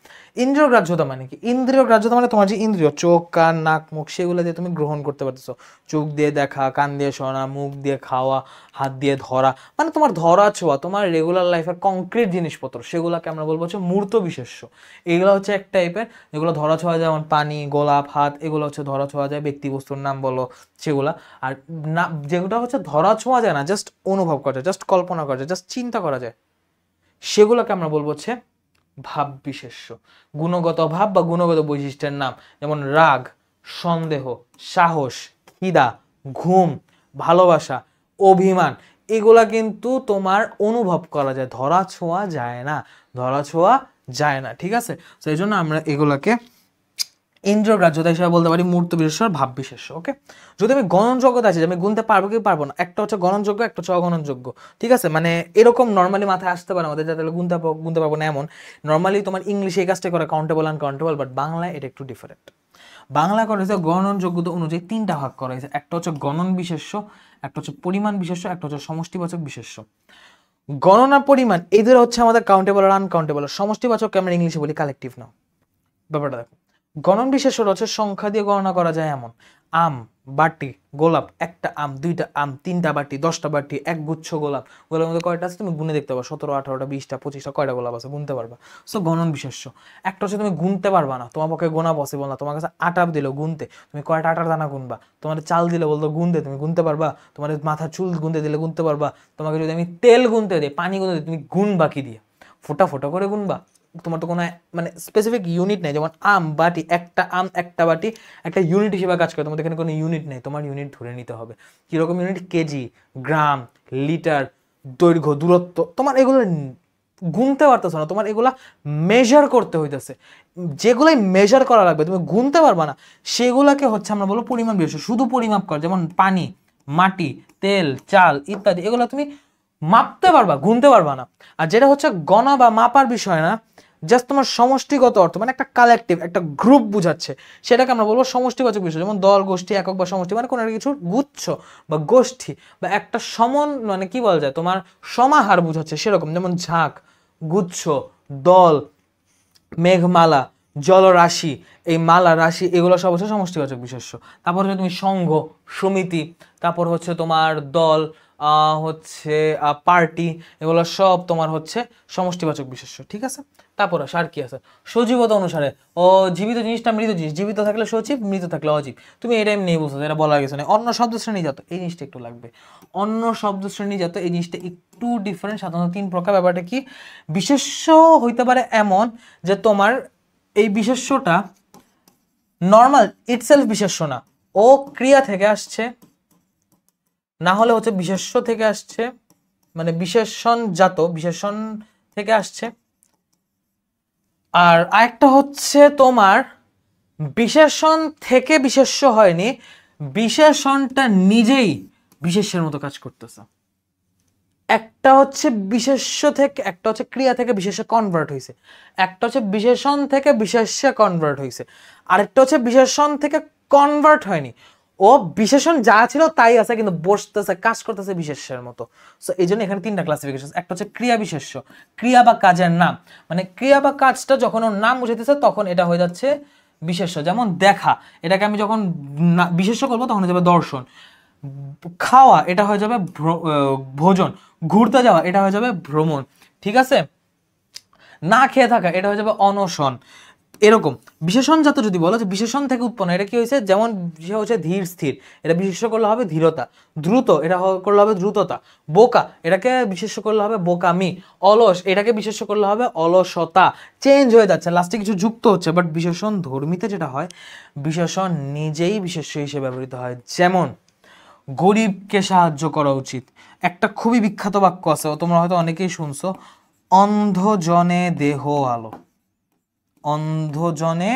ইন্দ্রিয় গ্রাহ্যতা মানে কি? ইন্দ্রিয় গ্রাহ্যতা মানে তোমার যে ইন্দ্রিয়, চোখ কান নাক মুখ, সেগুলো দিয়ে তুমি গ্রহণ করতে পারতেছো। চোখ দিয়ে দেখা, কান দিয়ে শোনা, মুখ দিয়ে খাওয়া, হাত দিয়ে ধরা, মানে তোমার ধরা ছোঁয়া, তোমার রেগুলার লাইফের কংক্রিট জিনিসপত্র, সেগুলোকে আমরা বলবো হচ্ছে মূর্ত বিশেষ্য। এগুলো হচ্ছে এক টাইপের, যেগুলো ধরা ছোঁয়া যায়, যেমন পানি, গোলাপ, হাত, এগুলো হচ্ছে ধরা ছোঁয়া যায়, ব্যক্তি বস্তুর নাম বলো সেগুলা। আর না, যেগুলো হচ্ছে ধরা ছোঁয়া যায় না, জাস্ট অনুভব করা যায়, জাস্ট কল্পনা করা যায়, জাস্ট চিন্তা করা যায়, সেগুলোকে আমরা বলবো হচ্ছে ভাব বিশেষ্য। গুণগত ভাব বা গুণগত বৈশিষ্ট্যের নাম, যেমন রাগ, সন্দেহ, সাহস, খিদা, ঘুম, ভালোবাসা, অভিমান, এগুলা কিন্তু তোমার অনুভব করা যায়, ধরা ছোঁয়া যায় না, ধরা ছোঁয়া যায় না। ঠিক আছে, তো এই জন্য আমরা এগুলাকে ইন্দ্রিয় গ্রাহ্যতা হিসেবে বলতে পারি মূর্ত বিশেষ্য আর ভাব বিশেষ্য। ওকে, যদি আমি গণনযোগ্যতা আছে, আমি গুনতে পারবো কি পারবো না, একটা হচ্ছে গণনযোগ্য, একটা হচ্ছে অগণনযোগ্য। ঠিক আছে, মানে এরকম নর্মালি মাথায় আসতে পারে আমাদের, যাতে গুনতে পারবো না এমন। নর্মালি তোমার ইংলিশে এই কাজটা করে কাউন্টেবল আনকাউন্টেবল, বাট বাংলায় এটা একটু ডিফারেন্ট। বাংলা করা হয়েছে গণনযোগ্যতা অনুযায়ী তিনটা ভাগ করা হয়েছে। একটা হচ্ছে গণন বিশেষ্য, একটা হচ্ছে পরিমাণ বিশেষ্য, একটা হচ্ছে সমষ্টিবাচক বিশেষ্য। গণনা পরিমাণ এদের হচ্ছে আমাদের কাউন্টেবল আর আনকাউন্টেবল। সমষ্টিবাচককে আমরা ইংলিশে বলি কালেকটিভ নাও। ব্যাপারটা দেখো, গণন বিশেষ্য হচ্ছে সংখ্যা দিয়ে গণনা করা যায় এমন। আম, বাটি, গোলাপ, একটা আম, দুইটা আম, তিনটা বাটি, 10টা বাটি, এক গুচ্ছ গোলাপ। গোলাপের মধ্যে কয়টা আছে তুমি গুনে দেখতে পারো, 17, 18টা, 20টা, 25টা, কয়টা গোলাপ আছে গুনতে পারবা। সো গণন বিশেষ্য। একটা হচ্ছে তুমি গুনতে পারবা না, তোমার পক্ষে গোনা পসিবল না, তোমার কাছে আটা দিল গুনতে, তুমি কয়টা আটার দানা গুনবা। তোমার চাল দিলে বলতো গুনতে, তুমি গুনতে পারবা। তোমার মাথার চুল গুনতে দিলে গুনতে পারবা। তোমাকে যদি আমি তেল গুনতে দিই, পানি গুনতে দিই, তুমি গুনবা কি দিয়ে? ফোটা ফোটা করে গুনবা। তোমার তো কোনো মানে স্পেসিফিক ইউনিট নেই, যেমন আম, বাটি, একটা আম, একটা বাটি, একটা ইউনিট হিসেবে কাজ করে। তোমাদের এখানে কোনো ইউনিট নেই, তোমার ইউনিট ধরে নিতে হবে। কীরকম ইউনিট? কেজি, গ্রাম, লিটার, দৈর্ঘ্য, দূরত্ব, তোমার এগুলো গুনতে পারতেছো না, তোমার এগুলা মেজার করতে হইতেছে। যেগুলাই মেজার করা লাগবে, তুমি গুনতে পারবা না, সেগুলাকে হচ্ছে আমরা বলবো পরিমাণ বিশেষ্য। শুধু পরিমাপ কর, যেমন পানি, মাটি, তেল, চাল ইত্যাদি, এগুলো তুমি মাপতে পারবা, গুনতে পারবা না। আর যেটা হচ্ছে গণা বা মাপার বিষয় না, জাস্ট তোমার সমষ্টিগত অর্থ, মানে একটা কালেকটিভ, একটা গ্রুপ বুঝাচ্ছে, সেটাকে আমরা বলবো সমষ্টিবাচক বিষয়। যেমন দল, গোষ্ঠী, একক বা সমষ্টি, মানে কোনো একটা কিছুর গুচ্ছ বা গোষ্ঠী বা একটা মানে কি বলা যায়, তোমার সমাহার বুঝাচ্ছে সেরকম। যেমন ঝাঁক, গুচ্ছ, দল, মেঘমালা, জলরাশি, এই মালা রাশি, এগুলো সব হচ্ছে সমষ্টিবাচক বিশেষ্য। তারপর হচ্ছে তুমি সংঘ, সমিতি, তারপর হচ্ছে তোমার দল, হচ্ছে পার্টি, এগুলো সব তোমার হচ্ছে সমষ্টিবাচক বিশেষ্য। ঠিক আছে, তারপর আর কি আছে? সজীবতা অনুসারে, ও জীবিত জিনিসটা মৃত জিনিস, জীবিত থাকলে সজীব, মৃত থাকলে অজীব। তুমি এটা এমনি বুঝছো, এটা বলা গেছে না। অন্য শব্দ শ্রেণীজাত, এই জিনিসটা একটু লাগবে। অন্য শব্দ শ্রেণীজাত, এই জিনিসটা একটু ডিফারেন্ট। সাধারণত 3 প্রকার। ব্যাপারটা কি? বিশেষ্য হইতে পারে এমন যে তোমার এই বিশেষ্যটা নর্মাল ইটসেলফ বিশেষ্য না, ও ক্রিয়া থেকে আসছে, না হলে হচ্ছে বিশেষ্য থেকে আসছে, মানে বিশেষণজাত, বিশেষণ থেকে আসছে। আর আরেকটা হচ্ছে তোমার বিশেষণ থেকে বিশেষ্য হয়নি, বিশেষণটা নিজেই বিশেষ্যের মতো কাজ করতেছে। একটা হচ্ছে বিশেষ্য থেকে, একটা হচ্ছে ক্রিয়া থেকে বিশেষ্যে কনভার্ট হয়েছে, একটা হচ্ছে বিশেষণ থেকে বিশেষ্যে কনভার্ট হয়েছে, আরেকটা হচ্ছে বিশেষণ থেকে কনভার্ট হয়নি, ও বিশেষণ যা ছিল তাই আছে, কিন্তু বসতেছে, কাজ করতেছে বিশেষ্যের মতো। সো এই জন্য এখানে 3টা ক্লাসিফিকেশন। একটা হচ্ছে ক্রিয়া বিশেষ্য, ক্রিয়া বা কাজের নাম, মানে ক্রিয়া বা কাজটা যখন ওর নাম বুঝাইতেছে তখন এটা হয়ে যাচ্ছে বিশেষ্য। যেমন দেখা, এটাকে আমি যখন বিশেষ্য করবো তখন হয়ে যাবে দর্শন। খাওয়া, এটা হয়ে যাবে ভোজন। ঘুরতে যাওয়া, এটা হয়ে যাবে ভ্রমণ। ঠিক আছে, না খেয়ে থাকা, এটা হয়ে যাবে অনশন। এরকম বিশেষণজাত যদি বলো যে বিশেষণ থেকে উৎপন্ন, এটা কি হয়েছে? যেমন হচ্ছে ধীর স্থির, এটা বিশেষ্য করলে হবে ধীরতা। দ্রুত, এটা করলে হবে দ্রুততা। বোকা, এটাকে বিশেষ্য করলে হবে বোকামি। অলস, এটাকে বিশেষ্য করলে হবে অলসতা। চেঞ্জ হয়ে যাচ্ছে, লাস্টে কিছু যুক্ত হচ্ছে। বাট বিশেষণ ধর্মীতে যেটা হয়, বিশেষণ নিজেই বিশেষ্য হিসেবে ব্যবহৃত হয়। যেমন গরিবকে সাহায্য করা উচিত। একটা খুবই বিখ্যাত বাক্য আছে, তোমরা হয়তো অনেকেই শুনছো, অন্ধজনে দেহ আলো। অন্ধজনে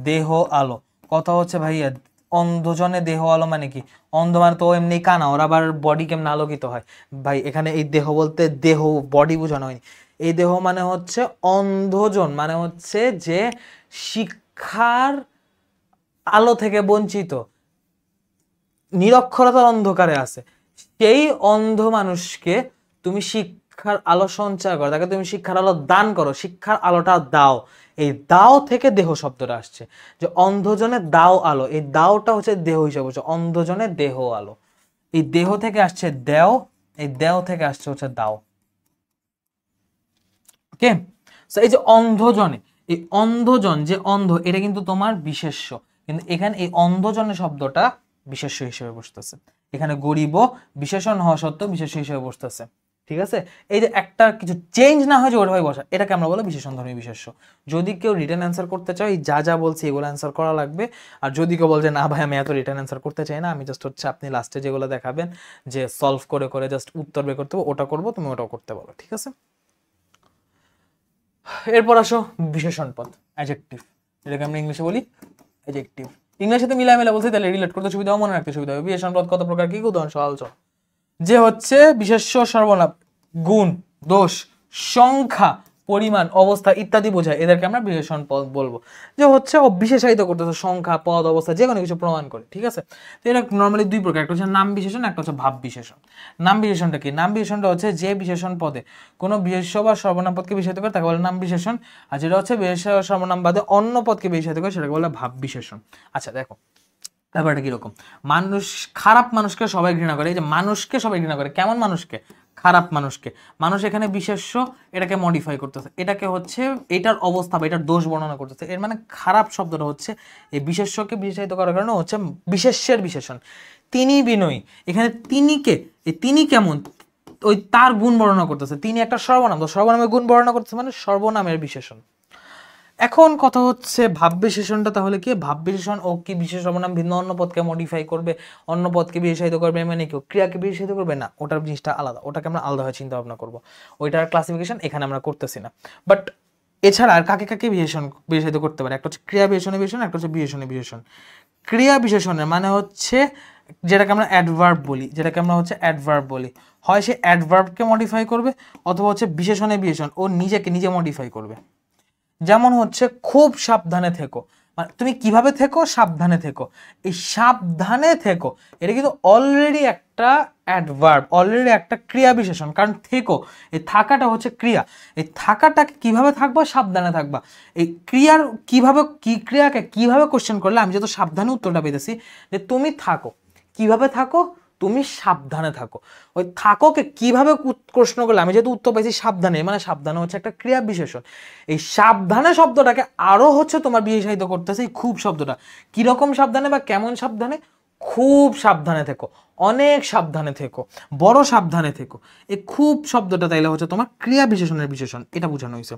দেহ আলো, কথা হচ্ছে ভাইয়া অন্ধজনে দেহ আলো মানে কি? অন্ধ মানে তো এমনি কানা, ওর আবার বডি কেমন আলোকিত হয়? ভাই এখানে এই দেহ বলতে দেহ বডি বোঝানো হয়নি। এই দেহ মানে হচ্ছে অন্ধজন, মানে হচ্ছে যে শিক্ষার আলো থেকে বঞ্চিত, নিরক্ষরতার অন্ধকারে আছে, সেই অন্ধ মানুষকে তুমি শিক্ষার আলো সঞ্চার করো, তাকে তুমি শিক্ষার আলো দান করো, শিক্ষার আলোটা দাও। এই দাও থেকে দেহ শব্দটা আসছে, যে অন্ধজনে দাও আলো, এই দাওটা হচ্ছে দেহ হিসাবে হচ্ছে অন্ধজনে দেহ আলো। এই দেহ থেকে আসছে দেও, এই দেও থেকে আসছে হচ্ছে দাও। ওকে, এই যে অন্ধজনে, এই অন্ধজন যে অন্ধ, এটা কিন্তু তোমার বিশেষ্য, কিন্তু এখানে এই অন্ধজনের শব্দটা বিশেষ্য হিসেবে বসতেছে। এখানে গরিব বিশেষণ হওয়া সত্ত্বেও বিশেষ্য হিসেবে বসতেছে। ঠিক আছে, এই যে একটা কিছু চেঞ্জ না হয় যে ওইভাবে বসা, এটাকে আমরা বলি বিশেষণধর্মী বিশেষ্য। যদি কেউ রিটার্ন অ্যান্সার করতে চাও, যা যা বলছি এগুলো অ্যান্সার করা লাগবে। আর যদি কেউ বলছে না ভাই আমি এত রিটার্ন অ্যান্সার করতে চাই না, আমি জাস্ট হচ্ছে আপনি লাস্টে যেগুলো দেখাবেন যে সলভ করে করে জাস্ট উত্তর বের করতে হবে, ওটা করবো, তুমি ওটাও করতে বলো। ঠিক আছে, এরপর আসো বিশেষণ পদ, অ্যাডজেক্টিভ, যেটাকে আমরা ইংলিশে বলি অ্যাডজেক্টিভ। ইংলিশের সাথে মিলাই মিলাই বলছি, তাহলে রিলেট করতে সুবিধা হবে, মনে রাখতে সুবিধা হবে। বিশেষণ পদ কত প্রকার, কি উদাহরণ সহ আলোচনা। যে হচ্ছে বিশেষ্য সর্বনাম, গুণ, দোষ, সংখ্যা, পরিমাণ, অবস্থা ইত্যাদি বোঝায়, এদেরকে আমরা বিশেষণ পদ বলবো। যে হচ্ছে বিশেষায়িত করতেছে সংখ্যা, পদ, অবস্থা, যে কোনো কিছু প্রমাণ করে। ঠিক আছে, তো এটা নর্মালি দুই প্রকার, একটা হচ্ছে নাম বিশেষণ, একটা হচ্ছে ভাব বিশেষণ। নাম বিশেষণটা কি? নাম বিশেষণটা হচ্ছে যে বিশেষণ পদে কোনো বিশেষ্য বা সর্বনাম পদকে বিশেষিত করে তাকে বলে নাম বিশেষণ, আর যেটা হচ্ছে বিশেষ্য সর্বনাম বাদে অন্য পদকে বিশেষিত করে সেটাকে বলে ভাব বিশেষণ। আচ্ছা দেখো ব্যাপারটা কিরকম, মানুষ, খারাপ মানুষকে সবাই ঘৃণা করে, এই যে মানুষকে সবাই ঘৃণা করে, কেমন মানুষকে? খারাপ মানুষকে। মানুষ এখানে বিশেষ্য, এটাকে মডিফাই করতেছে, এটাকে হচ্ছে এটার অবস্থা বা এটার দোষ বর্ণনা করতেছে। এর মানে খারাপ শব্দটা হচ্ছে এই বিশেষ্যকে বিশেষিত করার কারণে হচ্ছে বিশেষ্যের বিশেষণ। তিনি বিনয়ী, এখানে তিনিকে, এই তিনি কেমন, ওই তার গুণ বর্ণনা করতেছে। তিনি একটা সর্বনাম, তো সর্বনামের গুণ বর্ণনা করতেছে মানে সর্বনামের বিশেষণ। এখন কথা হচ্ছে ভাব বিশেষণটা তাহলে কি? ভাব বিশেষণ ও কি বিশেষ সর্বনাম ভিন্ন অন্য পদকে মডিফাই করবে, অন্য পদকে বিশেষায়িত করবে, মানে কেউ ক্রিয়াকে বিশেষায়িত করবে না, ওটার জিনিসটা আলাদা, ওটাকে আমরা আলাদাভাবে চিন্তা ভাবনা করবো, ওইটার ক্লাসিফিকেশন এখানে আমরা করতেছি না। বাট এছাড়া আর কাকে কাকে বিশেষায়িত করতে পারে? একটা হচ্ছে ক্রিয়া বিশেষণের বিশেষণ, একটা হচ্ছে বিশেষণের বিশেষণ। ক্রিয়া বিশেষণের মানে হচ্ছে যেটাকে আমরা অ্যাডভার্ব বলি, যেটাকে আমরা হচ্ছে অ্যাডভার্ব বলি, হয় সে অ্যাডভার্বকে মডিফাই করবে অথবা হচ্ছে বিশেষণের বিশেষণ ও নিজেকে নিজে মডিফাই করবে। যেমন হচ্ছে খুব সাবধানে থেকো, মানে তুমি কিভাবে থেকো? সাবধানে থেকো। এই সাবধানে থেকো এটা কিন্তু অলরেডি একটা অ্যাডভার্ব, অলরেডি একটা ক্রিয়া বিশেষণ, কারণ থেকো এই থাকাটা হচ্ছে ক্রিয়া। এই থাকাটাকে কিভাবে থাকবা? সাবধানে থাকবা। এই ক্রিয়ার কিভাবে, কি ক্রিয়াকে কিভাবে কোশ্চেন করলে আমি যত সাবধানে উত্তরটা পেতেছি, যে তুমি থাকো, কিভাবে থাকো? তুমি সাবধানে থাকো। ওই থাকোকে কিভাবে প্রশ্ন করলে আমি যেহেতু উত্তর পাইছি সাবধানে, মানে সাবধানে হচ্ছে একটা ক্রিয়া বিশেষণ। এই সাবধানে শব্দটাকে আরো হচ্ছে তোমার বিশেষায়িত করতেছে এই খুব শব্দটা। কিরকম সাবধানে বা কেমন সাবধানে? খুব সাবধানে থেকো, অনেক সাবধানে থেকো, বড় সাবধানে থেকো। এই খুব শব্দটা তাইলে হচ্ছে তোমার ক্রিয়া বিশেষণের বিশেষণ, এটা বোঝানো হয়েছে।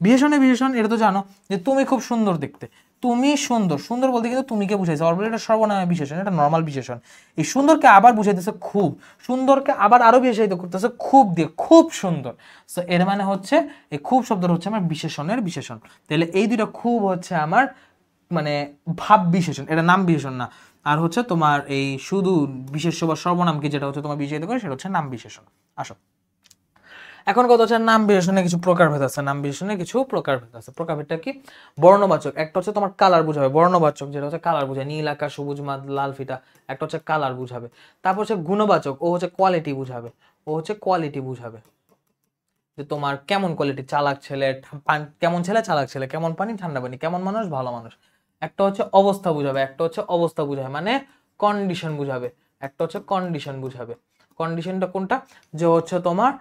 বিশেষণের বিশেষণ এটা তো জানো যে তুমি খুব সুন্দর দেখতে, তুমি সুন্দর, সুন্দর বলতে কিন্তু তুমিকে বুঝাইছে, অলরেডি এটা সর্বনামের বিশেষণ, এটা নর্মাল বিশেষণ। এই সুন্দরকে আবার বুঝাইতেছে খুব, সুন্দরকে আবার আরো বিশেষায়িত করতেছে খুব দিয়ে, খুব সুন্দর। সো এর মানে হচ্ছে এই খুব শব্দটা হচ্ছে আমার বিশেষণের বিশেষণ। তাহলে এই দুইটা খুব হচ্ছে আমার মানে ভাব বিশেষণ, এটা নাম বিশেষণ না। আর হচ্ছে তোমার এই শুধু বিশেষ্য বা সর্বনামকে যেটা হচ্ছে তোমার বিশেষিত করে সেটা হচ্ছে নাম বিশেষণ। আসো এখন কথা হচ্ছে নাম বিশেষণে কিছু প্রকারভেদ আছে, নাম বিশেষণে কিছু প্রকারভেদ আছে। প্রকারভেদটা কি? বর্ণবাচক, একটা হচ্ছে তোমার কালার বুঝাবে, বর্ণবাচক যেটা হচ্ছে কালার বুঝায়, নীল আকাশ, সবুজ মাঠ, লাল ফিতা, একটা হচ্ছে কালার বুঝাবে। তারপর হচ্ছে গুণবাচক, ও হচ্ছে কোয়ালিটি বুঝাবে, ও হচ্ছে কোয়ালিটি বুঝাবে, যে তোমার কেমন কোয়ালিটি, চালাক ছেলে, কেমন ছেলে, চালাক ছেলে, কেমন পানি, ঠান্ডা পানি, কেমন মানুষ, ভালো মানুষ। একটা হচ্ছে অবস্থা বুঝাবে, একটা হচ্ছে অবস্থা বুঝাবে মানে কন্ডিশন বুঝাবে, একটা হচ্ছে কন্ডিশন বুঝাবে। কন্ডিশনটা কোনটা? যে হচ্ছে তোমার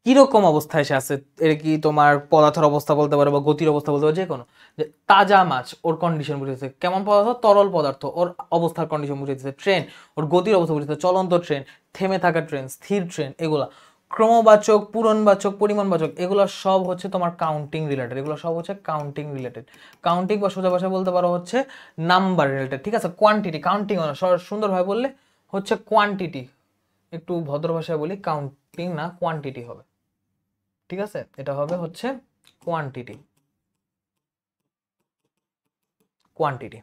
কিরকম অবস্থায় সে আছে, এর কি তোমার পদার্থের অবস্থা বলতে পারো বা গতির অবস্থা বলতে পারো, যে কোনো। যে তাজা মাছ, ওর কন্ডিশন বুঝেছে, কেমন পদার্থ, তরল পদার্থ, ওর অবস্থার কন্ডিশন বুঝেছে। ট্রেন, ওর গতির অবস্থা বুঝেছে, চলন্ত ট্রেন, থেমে থাকা ট্রেন, স্থির ট্রেন, এগুলা। ক্রমবাচক, পূরণবাচক, পরিমাণবাচক, এগুলো সব হচ্ছে তোমার কাউন্টিং রিলেটেড, এগুলো সব হচ্ছে কাউন্টিং রিলেটেড। কাউন্টিং বা সোজা ভাষায় বলতে পারো হচ্ছে নাম্বার রিলেটেড, ঠিক আছে? কোয়ান্টিটি, কাউন্টিং সুন্দরভাবে বললে হচ্ছে কোয়ান্টিটি, একটু ভদ্র ভাষায় বলি কাউন্টিং না কোয়ান্টিটি হবে, ঠিক আছে? এটা হবে হচ্ছে কোয়ান্টিটি, কোয়ান্টিটি।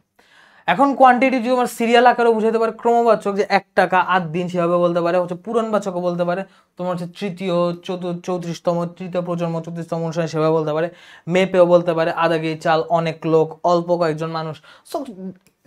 এখন কোয়ান্টিটি যদি আমার সিরিয়াল আকারে বুঝাতে পারে, ক্রমবাচক যে 1 টাকা 8 দিন সেভাবে বলতে পারে, হচ্ছে পূরণবাচকও বলতে পারে, তোমার হচ্ছে তৃতীয়, চতুর্থ, 34তম, তৃতীয় প্রজন্ম, 34তম অনুসারে সেভাবে বলতে পারে, মেপেও বলতে পারে, আধা কেজি চাল, অনেক লোক, অল্প কয়েকজন মানুষ। সো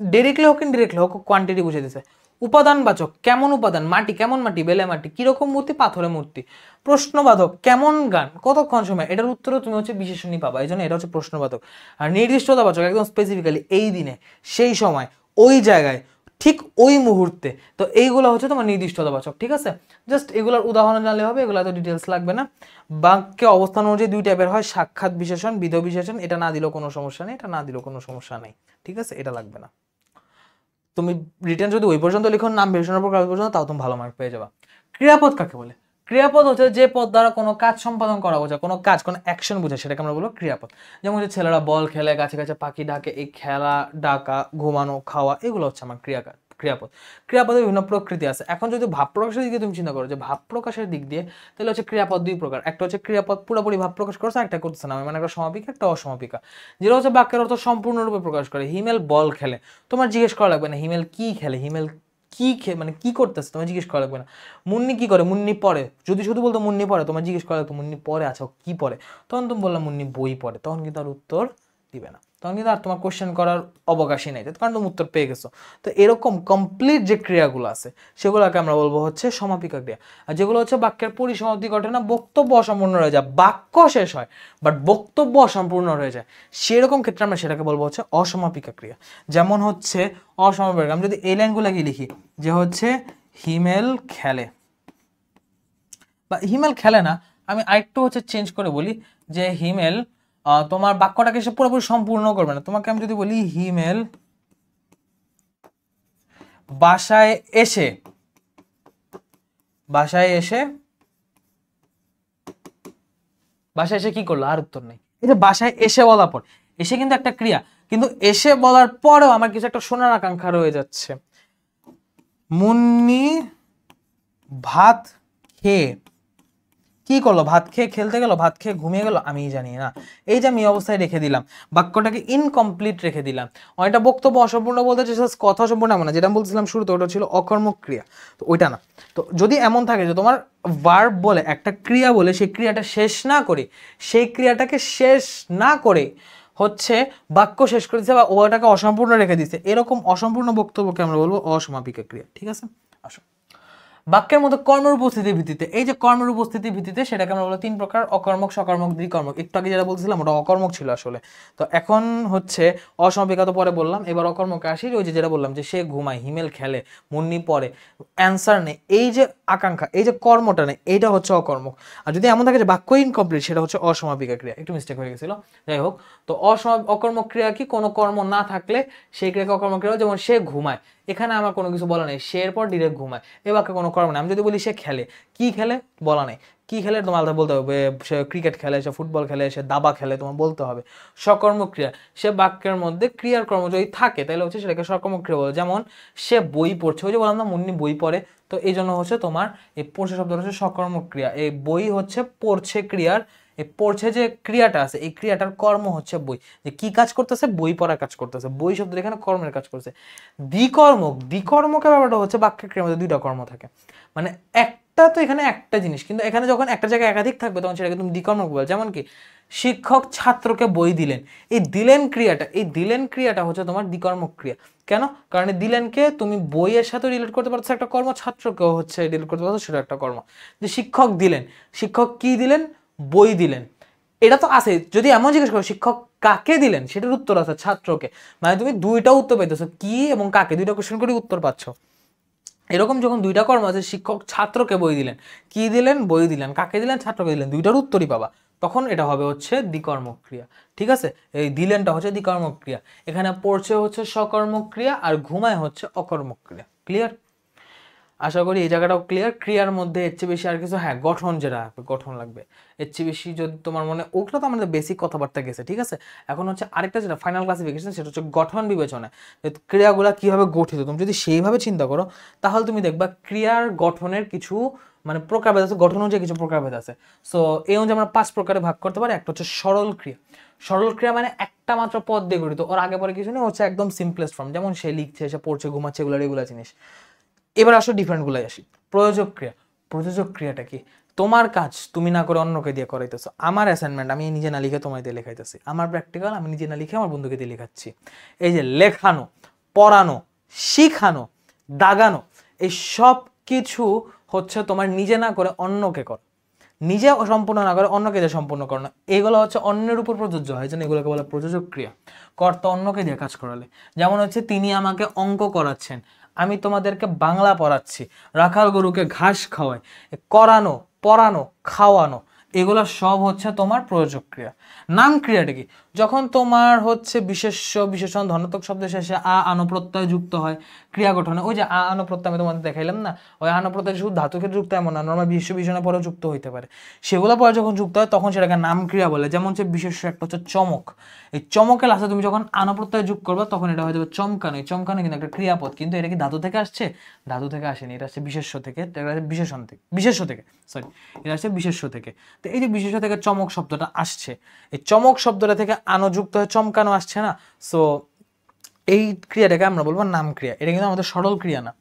ডিরেক্টলি হোক ইনডিরেক্টলি হোক কোয়ান্টিটি বুঝে দিছে। উপাদানবাচক, কেমন উপাদান, মাটি, কেমন মাটি, বেলে মাটি, কিরকম মূর্তি, পাথরের মূর্তি। প্রশ্নবাচক, কেমন গান, কতক্ষণ সময়, এটার উত্তরও তুমি হচ্ছে বিশেষণই পাবা, এই জন্য এটা হচ্ছে প্রশ্নবাচক। আর নির্দিষ্টতাবাচক, একদম স্পেসিফিক্যালি এই দিনে, সেই সময়, ওই জায়গায়, ঠিক ওই মুহূর্তে। তো এইগুলো হচ্ছে তোমার নির্দিষ্টতাবাচক, ঠিক আছে? জাস্ট এগুলোর উদাহরণ জানলে হবে, এগুলো তো ডিটেলস লাগবে না। বাক্যে অবস্থান অনুযায়ী 2 টাইপের হয়, সাক্ষাৎ বিশেষণ, বিধেয় বিশেষণ। এটা না দিলেও কোনো সমস্যা নেই, এটা না দিলেও কোনো সমস্যা নেই, ঠিক আছে? এটা লাগবে না। তুমি রিটেন যদি ওই পর্যন্ত লিখো, নাম বিশেষণের প্রকার পর্যন্ত, তাও তুমি ভালো মার্ক পেয়ে যাবা। ক্রিয়াপদ কাকে বলে? ক্রিয়াপদ হচ্ছে যে পদ দ্বারা কোনো কাজ সম্পাদন করা বোঝায়, কোনো কাজ, কোনো অ্যাকশন বোঝায়, সেটাকে আমরা বলবো ক্রিয়াপদ। যেমন হচ্ছে ছেলেরা বল খেলে, গাছে গাছে পাখি ডাকে, এই খেলা, ডাকা, ঘুমানো, খাওয়া, এগুলো হচ্ছে আমার ক্রিয়াপদ। ক্রিয়াপদের বিভিন্ন প্রকৃতি আছে। এখন যদি ভাব প্রকাশের দিকে তুমি চিন্তা করো, যে ভাব প্রকাশের দিক দিয়ে, তাহলে হচ্ছে ক্রিয়াপদ 2 প্রকার। একটা হচ্ছে ক্রিয়াপদ পুরোপুরি ভাব প্রকাশ করছে, একটা করতেছে না, মানে একটা সমাপিকা, একটা অসমাপিকা। যেটা হচ্ছে বাক্যের অর্থ সম্পূর্ণরূপে প্রকাশ করে। হিমেল বল খেলে, তোমার জিজ্ঞেস করা লাগবে না হিমেল কি খেলে, হিমেল কি মানে কি করতেছে, তোমার জিজ্ঞেস করা লাগবে না। মুন্নি কি করে, মুন্নি পড়ে। যদি শুধু বলতো মুন্নি পড়ে, তোমার জিজ্ঞেস করা লাগতো মুন্নি পড়ে, আচ্ছা কি পড়ে, তখন তুমি বললাম মুন্নি বই পড়ে, তখন কিন্তু আর উত্তর দিবে না, তখন কিন্তু আর তোমার কোশ্চেন করার অবকাশই নেই, কারণ তুমি উত্তর পেয়ে গেছো। তো এরকম কমপ্লিট যে ক্রিয়াগুলো আছে, সেগুলোকে আমরা বলবো হচ্ছে সমাপিকা ক্রিয়া। আর যেগুলো হচ্ছে বাক্যের পরিসমাপ্তি ঘটে না, বক্তব্য অসম্পূর্ণ রয়ে যায়, বাক্য শেষ হয় বাট বক্তব্য অসম্পূর্ণ রয়ে যায়, সেরকম ক্ষেত্রে আমরা সেটাকে বলবো হচ্ছে অসমাপিকা ক্রিয়া। যেমন হচ্ছে অসমাপিকা, আমি যদি এই লাইনগুলো কি লিখি, যে হচ্ছে হিমেল খেলে, বা হিমেল খেলে না, আমি আরেকটু হচ্ছে চেঞ্জ করে বলি, যে হিমেল, তোমার বাক্যটাকে সে পুরোপুরি সম্পূর্ণ করবে না। তোমাকে আমি যদি বলি হিমেল বাসায় এসে, বাসায় এসে কি করলো, আর উত্তর নেই। এই যে বাসায় এসে বলার পর, এসে কিন্তু একটা ক্রিয়া, কিন্তু এসে বলার পরেও আমার কিছু একটা শোনার আকাঙ্ক্ষা রয়ে যাচ্ছে। মুন্নি ভাত খেয়ে কি করলো, ভাত খেয়ে খেলতে গেল, ভাত খেয়ে ঘুমিয়ে গেল, আমি জানি না। এই যে আমি অবস্থায় রেখে দিলাম, বাক্যটাকে ইনকমপ্লিট রেখে দিলাম। অনেকটা বক্তব্য অসম্পূর্ণ বলতে চাইছে, কথা অসম্পূর্ণ এমন না, যেটা বলছিলাম শুরুতে, ওটা ছিল অকর্মক ক্রিয়া, তো ওইটা না। তো যদি এমন থাকে যে তোমার ভার্ব বলে একটা ক্রিয়া বলে সেই ক্রিয়াটা শেষ না করে, সেই ক্রিয়াটাকে শেষ না করে হচ্ছে বাক্য শেষ করে দিচ্ছে, বা ওটাকে অসম্পূর্ণ রেখে দিচ্ছে, এরকম অসম্পূর্ণ বক্তব্যকে আমরা বলবো অসমাপিকা ক্রিয়া, ঠিক আছে? আসো, বাক্যের মধ্যে কর্মের উপস্থিতির ভিত্তিতে, এই যে কর্মের উপস্থিতির ভিত্তিতে, সেটাকে আমরা বলবো 3 প্রকার, অকর্মক, সকর্মক, দ্বিকর্মক। একটু আগে যেটা বলছিলাম ওটা অকর্মক ছিল আসলে। তো এখন হচ্ছে অসমাপিকা তো পরে বললাম, এবার অকর্মকে আসি। ওই যে যেটা বললাম, যে সে ঘুমায়, হিমেল খেলে, মুন্নি পড়ে, অ্যান্সার নেই, এই যে আকাঙ্ক্ষা, এই যে কর্মটা নেই, এইটা হচ্ছে অকর্মক। আর যদি এমন থাকে যে বাক্য ইনকমপ্লিট, সেটা হচ্ছে অসমাপিকা ক্রিয়া। একটু মিস্টেক হয়ে গেছিল, যাই হোক। তো অকর্মক ক্রিয়া কি, কোনো কর্ম না থাকলে সেই ক্রিয়াকে অকর্মক ক্রিয়া। যেমন সে ঘুমায়, এখানে আমার কোনো কিছু বলা নেই, সে এরপর ডিরেক্ট ঘুমায়, এ বাক্যে কোনো কর্ম নেই। আমি যদি বলি সে খেলে, কি খেলে বলা নেই, কি খেলে তোমার আলাদা বলতে হবে, সে ক্রিকেট খেলে, সে ফুটবল খেলে, সে দাবা খেলে, তোমার বলতে হবে। সকর্মক ক্রিয়া, সে বাক্যের মধ্যে ক্রিয়ার কর্ম যদি থাকে, তাহলে হচ্ছে সেটাকে সকর্মক ক্রিয়া বলে। যেমন সে বই পড়ছে, ওই যে বললাম না মুন্নি বই পড়ে, তো এই জন্য হচ্ছে তোমার এই পড়ছে শব্দটা হচ্ছে সকর্মক ক্রিয়া। এই বই হচ্ছে পড়ছে ক্রিয়ার, এই পড়ছে যে ক্রিয়াটা আছে, এই ক্রিয়াটার কর্ম হচ্ছে বই, যে কি কাজ করতেছে, বই পড়ার কাজ করতেছে, বই শব্দ এখানে কর্মের কাজ করছে। দ্বিকর্মকের ব্যাপারটা হচ্ছে বাক্যের ক্রিয়ার মধ্যে 2টা কর্ম থাকে, মানে একটা তো এখানে একটা জিনিস, কিন্তু এখানে যখন একটা জায়গায় একাধিক থাকবে, তখন সেটাকে তুমি দ্বিকর্মক বল। যেমন কি শিক্ষক ছাত্রকে বই দিলেন, এই দিলেন ক্রিয়াটা, এই দিলেন ক্রিয়াটা হচ্ছে তোমার দ্বিকর্মক ক্রিয়া। কেন? কারণ দিলেনকে তুমি বইয়ের সাথে রিলেট করতে পারছো একটা কর্ম, ছাত্রকেও হচ্ছে রিলেট করতে পারছো সেটা একটা কর্ম। যে শিক্ষক দিলেন, শিক্ষক কি দিলেন, বই দিলেন, এটা তো আছে। যদি এমন জিজ্ঞেস করো শিক্ষক কাকে দিলেন, সেটার উত্তর আছে ছাত্রকে, মানে তুমি 2টা উত্তর পাইতেছো, কি এবং কাকে, 2টা কোশ্চেন করে উত্তর পাচ্ছ। এরকম যখন 2টা কর্ম আছে, শিক্ষক ছাত্রকে বই দিলেন, কি দিলেন, বই দিলেন, কাকে দিলেন, ছাত্রকে দিলেন, 2টার উত্তরই পাবা, তখন এটা হবে হচ্ছে দ্বিকর্মক ক্রিয়া, ঠিক আছে? এই দিলেনটা হচ্ছে দ্বিকর্মক ক্রিয়া, এখানে পড়ছে হচ্ছে সকর্মক ক্রিয়া, আর ঘুমায় হচ্ছে অকর্মক ক্রিয়া। ক্লিয়ার? আশা করি এই জায়গাটাও ক্লিয়ার। ক্রিয়ার মধ্যে এর চেয়ে বেশি আর কিছু, হ্যাঁ গঠন যেটা গঠন লাগবে, এর চেয়ে বেশি যদি তোমার মনে, ওগুলো তো আমাদের বেসিক কথাবার্তা গেছে, ঠিক আছে। এখন হচ্ছে আরেকটা যেটা ফাইনাল ক্লাসিফিকেশন, সেটা হচ্ছে গঠন বিবেচনা, ক্রিয়াগুলা কিভাবে গঠিত। তুমি যদি সেইভাবে চিন্তা করো তাহলে তুমি দেখবা ক্রিয়ার গঠনের কিছু মানে প্রকারভেদ আছে, গঠন অনুযায়ী কিছু প্রকারভেদ আছে। সো এই অনুযায়ী আমরা 5 প্রকারে ভাগ করতে পারি। একটা হচ্ছে সরল ক্রিয়া। সরল ক্রিয়া মানে একটা মাত্র পদ দিয়ে গঠিত, ওর আগে পরে কিছু নেই, হচ্ছে একদম সিম্পলেস্ট ফর্ম, যেমন সে লিখছে, সে পড়ছে, ঘুমাচ্ছে, এগুলো জিনিস। এবার আসো ডিফারেন্টগুলোই আসি। প্রয়োজক ক্রিয়া। প্রযোজক ক্রিয়াটা কি? তোমার কাজ তুমি না করে অন্যকে দিয়ে করাইতেছো। আমার অ্যাসাইনমেন্ট আমি নিজে না লিখে তোমায় দিয়ে লেখাইতেছি। আমার প্র্যাকটিক্যাল আমি নিজে না লিখে আমার বন্ধুকে দিয়ে লেখাচ্ছি। এই যে লেখানো, পড়ানো, শিখানো, দাগানো, এই সব কিছু হচ্ছে তোমার নিজে না করে অন্যকে কর, নিজে সম্পূর্ণ না করে অন্যকে দিয়ে সম্পূর্ণ করো না, এগুলো হচ্ছে অন্যের উপর প্রযোজ্য হয়, যেন এগুলোকে বলে প্রযোজক ক্রিয়া। কর্তা অন্যকে দিয়ে কাজ করালে, যেমন হচ্ছে তিনি আমাকে অঙ্ক করাচ্ছেন, আমি তোমাদেরকে বাংলা পড়াচ্ছি, রাখাল গরুকে ঘাস খাওয়াই, করানো, পড়ানো, খাওয়ানো, এগুলো সব হচ্ছে তোমার প্রয়োজক ক্রিয়া। নাম ক্রিয়াটা কি? যখন তোমার হচ্ছে বিশেষ্য বিশেষণ ধনাত্মক শব্দ শেষে আ আনো প্রত্যয় যুক্ত হয় ক্রিয়া গঠনে, ওই যে আ আনো প্রত্যয় আমি তোমাদের দেখাইলাম না, ওই আনো প্রত্যয় শুধু ধাতু ক্ষেত্রে যুক্ত এমন না, নর্মাল বিশেষ্য বিশেষণের পরেও যুক্ত হইতে পারে, সেগুলো পরে যখন যুক্ত হয় তখন সেটাকে নাম ক্রিয়া বলে। যেমন হচ্ছে বিশেষ্য একটা হচ্ছে চমক, এই চমকের লাস্টে তুমি যখন আনো প্রত্যয় যোগ করবে তখন এটা হয়ে যাবে চমকানো। এই চমকানো কিন্তু একটা ক্রিয়াপদ, কিন্তু এটা কি ধাতু থেকে আসছে? ধাতু থেকে আসেনি, এটা আসছে বিশেষ্য থেকে, এটা আসছে বিশেষণ থেকে, বিশেষ্য থেকে, সরি এটা আসছে বিশেষ্য থেকে। তো এই যে বিশেষ্য থেকে চমক শব্দটা আসছে, এই চমক শব্দটা থেকে আনো যুক্ত হয়ে চমকানো আসছে না, সো এই ক্রিয়াটাকে আমরা বলবো নাম ক্রিয়া। এটা কিন্তু আমাদের সরল ক্রিয়া না।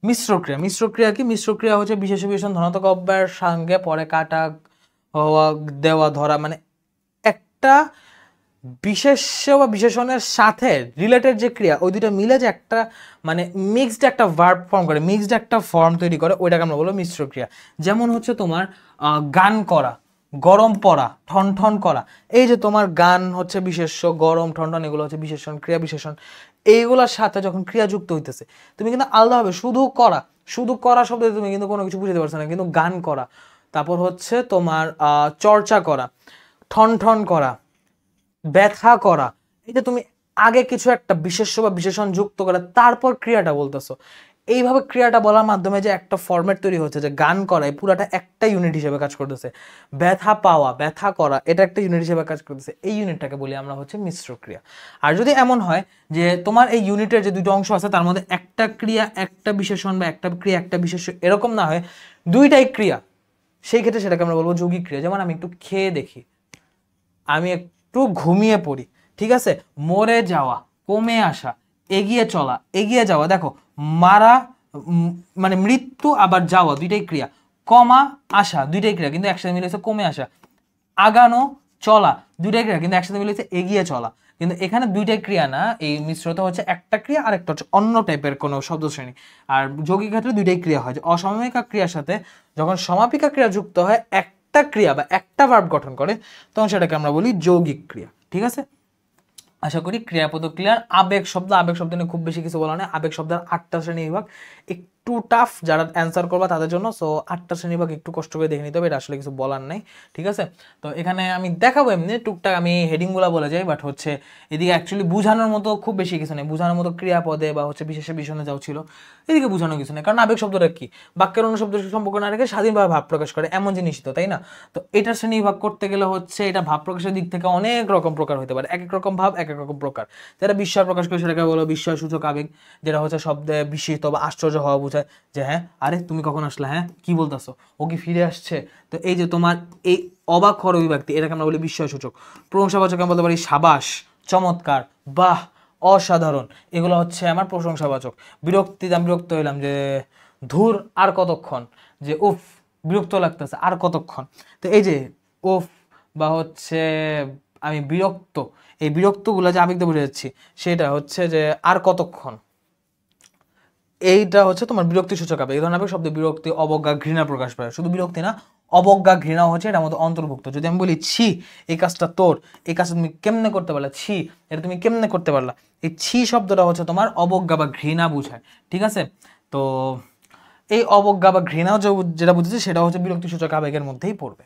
মিশ্র ক্রিয়া। মিশ্র ক্রিয়া কি? মিশ্র ক্রিয়া হচ্ছে বিশেষ বিশেষণ ধনাত্মক অব্যয়ের সঙ্গে পরে কাটা, হওয়া, দেওয়া, ধরা, মানে একটা বিশেষ্য বা বিশেষণের সাথে রিলেটেড যে ক্রিয়া, ওই দুটো মিলে যে একটা মানে মিক্সড একটা ভার্ব ফর্ম করে, মিক্সড একটা ফর্ম তৈরি করে, ওইটাকে আমরা বলবো মিশ্র ক্রিয়া। যেমন হচ্ছে তোমার গান করা, গরম পড়া, ঠন ঠন করা, এই যে তোমার গান হচ্ছে বিশেষ্য, গরম ঠন ঠন এগুলো হচ্ছে বিশেষণ, ক্রিয়া বিশেষণ। এইগুলোর সাথে যখন ক্রিয়া যুক্ত হইতেছে, তুমি কিন্তু আলাদাভাবে শুধু করা, শুধু করা শব্দে তুমি কিন্তু কোনো কিছু বুঝতে পারছো না, কিন্তু গান করা, তারপর হচ্ছে তোমার চর্চা করা, ঠন ঠন করা, ব্যথা করা, এই যে তুমি আগে কিছু একটা বিশেষ্য বা বিশেষণ যুক্ত করে তারপর ক্রিয়াটা বলতেছো, এইভাবে ক্রিয়াটা বলার মাধ্যমে যে একটা ফরম্যাট তৈরি হচ্ছে, যে গান করা এই পুরাটা একটা ইউনিট হিসেবে কাজ করতেছে, ব্যথা পাওয়া, ব্যথা করা এটা একটা ইউনিট হিসেবে কাজ করতেছে, এই ইউনিটটাকে বলি আমরা হচ্ছে মিশ্র ক্রিয়া। আর যদি এমন হয় যে তোমার এই ইউনিটের যে দুটো অংশ আছে তার মধ্যে একটা ক্রিয়া একটা বিশেষণ বা একটা ক্রিয়া একটা বিশেষ্য এরকম না হয়, দুইটাই ক্রিয়া, সেই ক্ষেত্রে সেটাকে আমরা বলবো যৌগিক ক্রিয়া। যেমন আমি একটু খেয়ে দেখি, আমি একটু ঘুমিয়ে পড়ি, ঠিক আছে। মরে যাওয়া, কমে আসা, এগিয়ে চলা, এগিয়ে যাওয়া, দেখো মারা মানে মৃত্যু আবার যাওয়া দুইটাই ক্রিয়া, কমা আসা দুইটাই ক্রিয়া কিন্তু একসাথে মিলেছে কমে আসা, আগানো চলা দুইটাই ক্রিয়া কিন্তু একসাথে মিলেছে এগিয়ে চলা, কিন্তু এখানে দুইটাই ক্রিয়া না, এই মিশ্রতা হচ্ছে একটা ক্রিয়া আর একটা হচ্ছে অন্য টাইপের কোনো শব্দ শ্রেণী। আর যৌগিক ক্ষেত্রে দুইটাই ক্রিয়া হয়, যে অসমাপিকা ক্রিয়ার সাথে যখন সমাপিকা ক্রিয়া যুক্ত হয় একটা ক্রিয়া বা একটা ভার্ব গঠন করে তখন সেটাকে আমরা বলি যৌগিক ক্রিয়া, ঠিক আছে। আশা করি ক্রিয়াপদ ক্লিয়ার। আবেগ শব্দ, আবেগ শব্দ নিয়ে খুব বেশি কিছু বলা নেই, আবেগ শব্দের 8টা শ্রেণী বিভাগ, একটু টাফ যারা অ্যান্সার করবা তাদের জন্য, সো 8টা শ্রেণী বিভাগ একটু কষ্ট করে দেখে নিতে হবে, এটা আসলে কিছু বলার নাই, ঠিক আছে। তো এখানে আমি দেখাবো এমনি টুকটাক, আমি হেডিংগুলো বলে যাই, বাট হচ্ছে এদিকে অ্যাকচুয়ালি বোঝানোর মতো খুব বেশি কিছু নেই, বোঝানোর মতো ক্রিয়াপদে বা হচ্ছে বিশেষে বিশেষণে যাও ছিল, এদিকে বোঝানোর কিছু নেই, কারণ আবেগ শব্দটা কি বাক্যের অন্য শব্দের সম্পর্ক না রেখে স্বাধীনভাবে ভাব প্রকাশ করে এমন জিনিস তো, তাই না। তো এটা শ্রেণী বিভাগ করতে গেলে হচ্ছে এটা ভাব প্রকাশের দিক থেকে অনেক রকম প্রকার হতে পারে, এক এক রকম ভাব এক এক রকম প্রকার। যারা বিস্ময় প্রকাশ করে সেটাকে বলো বিস্ময়সূচক আবেগ, যেটা হচ্ছে শব্দে বিস্মিত বা আশ্চর্য হওয়া বোঝায়, যে হ্যাঁ আরে তুমি কখন আসলে, হ্যাঁ কি বলতেছো, ও কি ফিরে আসছে। তো এই যে তোমার এই অবাক হওয়ার অভিব্যক্তি, এটাকে আমরা বলি বিস্ময়সূচক। প্রশংসাবাচক আমরা বলতে পারি সাবাস, চমৎকার, বাহ, অসাধারণ, এগুলো হচ্ছে আমার প্রশংসাবাচক। বিরক্তিতে আমি বিরক্ত হইলাম, যে ধুর আর কতক্ষণ, যে উফ বিরক্ত লাগতেছে আর কতক্ষণ। তো এই যে উফ বা হচ্ছে আমি বিরক্ত, এই বিরক্তগুলো যে আবেগ দিয়ে বুঝে যাচ্ছি সেটা হচ্ছে যে আর কতক্ষণ, এইটা হচ্ছে তোমার বিরক্তি সূচক আবেগ। এই ধরনের শব্দ বিরক্তি, অবজ্ঞা, ঘৃণা প্রকাশ পায়। শুধু বিরক্তি না, অবজ্ঞা, ঘৃণা হচ্ছে এটার মধ্যে অন্তর্ভুক্ত। যদি আমি বলি ছি এই কাজটা তোর, এই কাজটা তুমি কেমনে করতে পারলা, ছি এটা তুমি কেমনে করতে পারলা, এই ছি শব্দটা হচ্ছে তোমার অবজ্ঞা বা ঘৃণা বুঝায়, ঠিক আছে। তো এই অবজ্ঞা বা ঘৃণাও যেটা বুঝেছি সেটা হচ্ছে বিরক্তি সূচক আবেগের মধ্যেই পড়বে।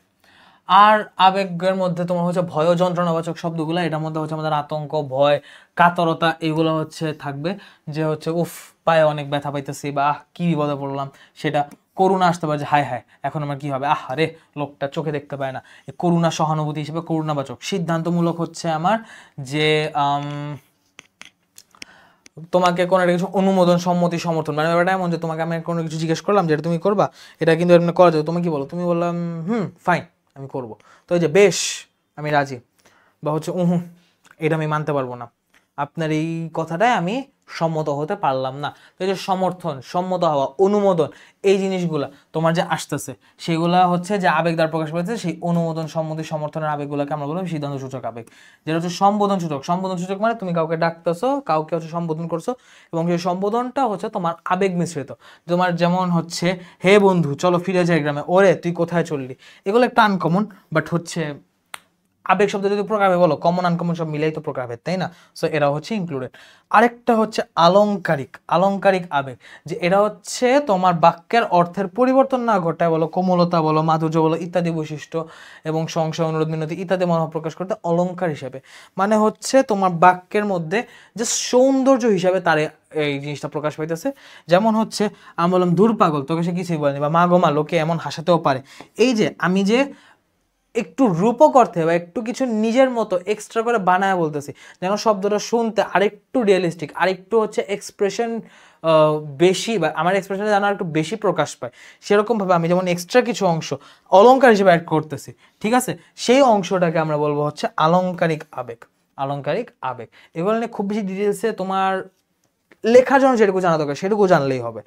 আর আবেগের মধ্যে তোমার হচ্ছে ভয় ও যন্ত্রণাবাচক শব্দগুলো, এটার মধ্যে হচ্ছে আমাদের আতঙ্ক, ভয়, কাতরতা এগুলো হচ্ছে থাকবে, যে হচ্ছে উফ পায়ে অনেক ব্যথা পাইতেছি বা কি বিপদে পড়লাম সেটা। করুণা আসতে পারে যে হায় হায় এখন আমার কি হবে, আরে লোকটা চোখে দেখতে পায় না, করুণা সহানুভূতি হিসেবে করুণাবাচক। সিদ্ধান্তমূলক হচ্ছে আমার যে তোমাকে কোনো একটা কিছু অনুমোদন, সম্মতি, সমর্থন, মানে ব্যাপারটা এমন যে তোমাকে আমি কোনো কিছু জিজ্ঞেস করলাম যেটা তুমি করবা, এটা কিন্তু এরকম করা যাবে, তুমি কি বলো, তুমি বললাম ফাইন আমি করব, তো এই যে বেশ আমি রাজি, বা হচ্ছে এটা আমি মানতে পারবো না, আপনার এই কথাটায় আমি সম্মত হতে পারলাম না। তো এই যে সমর্থন, সম্মত হওয়া, অনুমোদন, এই জিনিসগুলা তোমার যে আসতেছে সেগুলা হচ্ছে যে আবেগ দ্বারা প্রকাশ পেয়েছে, সেই অনুমোদন, সম্মতি, সমর্থনের আবেগগুলোকে আমরা বলবো সিদ্ধান্ত সূচক আবেগ। যেটা হচ্ছে সম্বোধন সূচক। সম্বোধন সূচক মানে তুমি কাউকে ডাকতেছো, কাউকে হচ্ছে সম্বোধন করছো, এবং সেই সম্বোধনটা হচ্ছে তোমার আবেগ মিশ্রিত। তোমার যেমন হচ্ছে হে বন্ধু চলো ফিরে যাই গ্রামে, ওরে তুই কোথায় চললি, এগুলো একটা আনকমন, বাট হচ্ছে আবেগ শব্দ যদি প্রকারভেদ বলো, কমন আনকমন সব মিলেই তো প্রকারভেদ, তাই না? সো এরা হচ্ছে ইনক্লুডেড। আরেকটা হচ্ছে আলংকারিক, আলংকারিক আবেগ, যে এরা হচ্ছে তোমার বাক্যের অর্থের পরিবর্তন না ঘটায় বলো, কোমলতা বলো, মাধুর্য বলো ইত্যাদি বৈশিষ্ট্য এবং সংশয়, অনুরোধ, মিনতি ইত্যাদি মনোভাব প্রকাশ করতে অলংকার হিসেবে, মানে হচ্ছে তোমার বাক্যের মধ্যে যে সৌন্দর্য হিসাবে তার এই জিনিসটা প্রকাশ পাইতেছে। যেমন হচ্ছে আমি বললাম দূর পাগল, তোকে সে কিছুই বলেনি, বা মা গো মা লোকে এমন হাসাতেও পারে। এই যে আমি যে একটু রূপক অর্থে বা একটু কিছু নিজের মতো এক্সট্রা করে বানায় বলতেছি, যেন শব্দটা শুনতে আরেকটু রিয়েলিস্টিক, আরেকটু হচ্ছে এক্সপ্রেশন বেশি, বা আমার এক্সপ্রেশনে যেন একটু বেশি প্রকাশ পায়, সেরকমভাবে আমি যেমন এক্সট্রা কিছু অংশ অলংকার হিসেবে অ্যাড করতেছি, ঠিক আছে, সেই অংশটাকে আমরা বলবো হচ্ছে আলংকারিক আবেগ। আলংকারিক আবেগ এগুলো নিয়ে খুব বেশি ডিটেলসে তোমার লেখার জন্য যেটুকু জানা দরকার সেটুকু জানলেই হবে।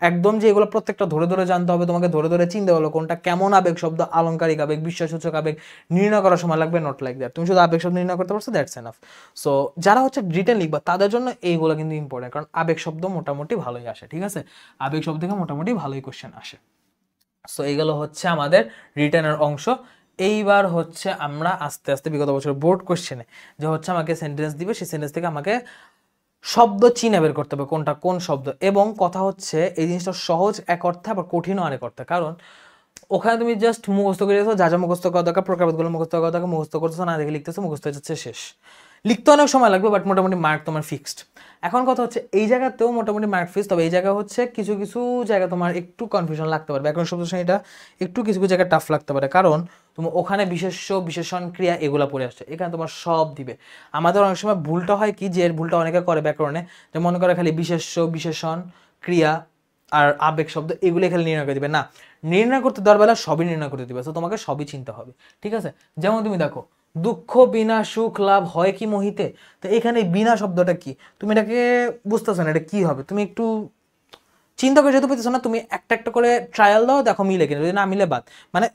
একদম যে এগুলো প্রত্যেকটা ধরে ধরে জানতে হবে, তোমাকে ধরে ধরে চিনতে হলো কোনটা কেমন আবেগ শব্দ, আলংকারিক আবেগ, বিশ্বাসসূচক আবেগ নির্ণয় করার সময় লাগবে, নট লাইক দ্যাট। তুমি শুধু আবেগ শব্দ নির্ণয় করতে পারছো, দ্যাটস এনাফ। সো যারা হচ্ছে রিটেন লিখবা তাদের জন্য এইগুলো কিন্তু ইম্পর্টেন্ট, কারণ আবেগ শব্দ মোটামুটি ভালোই আসে, ঠিক আছে, আবেগ শব্দ থেকে মোটামুটি ভালোই কোশ্চেন আসে। সো এইগুলো হচ্ছে আমাদের রিটেনের অংশ। এইবার হচ্ছে আমরা আস্তে আস্তে বিগত বছর বোর্ড কোশ্চেনে যে হচ্ছে আমাকে সেন্টেন্স দিবে, সেই সেন্টেন্স থেকে আমাকে শব্দ চিনে বের করতে হবে কোনটা কোন শব্দ। এবং কথা হচ্ছে এই জিনিসটা সহজ এক অর্থে আবার কঠিনও আরেক অর্থে, কারণ ওখানে তুমি জাস্ট মুখস্থ করে যাচ্ছ, যা যা মুখস্থ করা দরকার, প্রকারভেদগুলো মুখস্থ করা দরকার, মুখস্থ করতেছো না, দেখে লিখতেছো, মুখস্থ হয়ে যাচ্ছে, শেষ। লিখতে অনেক সময় লাগবে, বাট মোটামুটি মার্ক তোমার ফিক্সড। এখন কথা হচ্ছে এই জায়গাতেও মোটামুটি মার্ক ফিক্সড, তবে এই জায়গা হচ্ছে কিছু কিছু জায়গা তোমার একটু কনফিউশন লাগতে পারে, ব্যাকরণ শব্দ শ্রেণীটা একটু কিছু কিছু জায়গায় টাফ লাগতে পারে, কারণ তুমি ওখানে বিশেষ্য, বিশেষণ, ক্রিয়া এগুলা পড়ে আসছে, এখানে তোমার সব দিবে। আমাদের অনেক সময় ভুলটা হয় কি, যে এর ভুলটা অনেকে করে ব্যাকরণে, যে মনে করে খালি বিশেষ্য, বিশেষণ, ক্রিয়া আর আবেগ শব্দ এগুলো খালি নির্ণয় করে দিবে, না, নির্ণয় করতে দেওয়ার বেলা সবই নির্ণয় করতে দিবে, তো তোমাকে সবই চিনতে হবে, ঠিক আছে। যেমন তুমি দেখো দুঃখ বিনা সুখ লাভ হয় কি মোহিতে, তো এখানে বিনা শব্দটা কি, তুমি এটাকে বুঝতেছো না এটা কি হবে, তুমি একটু চিন্তা করে যেতে পারতেছো না, তুমি একটা একটা করে ট্রায়াল দাও, দেখো মিলে কিনা, যদি না মিলে বাদ, মানে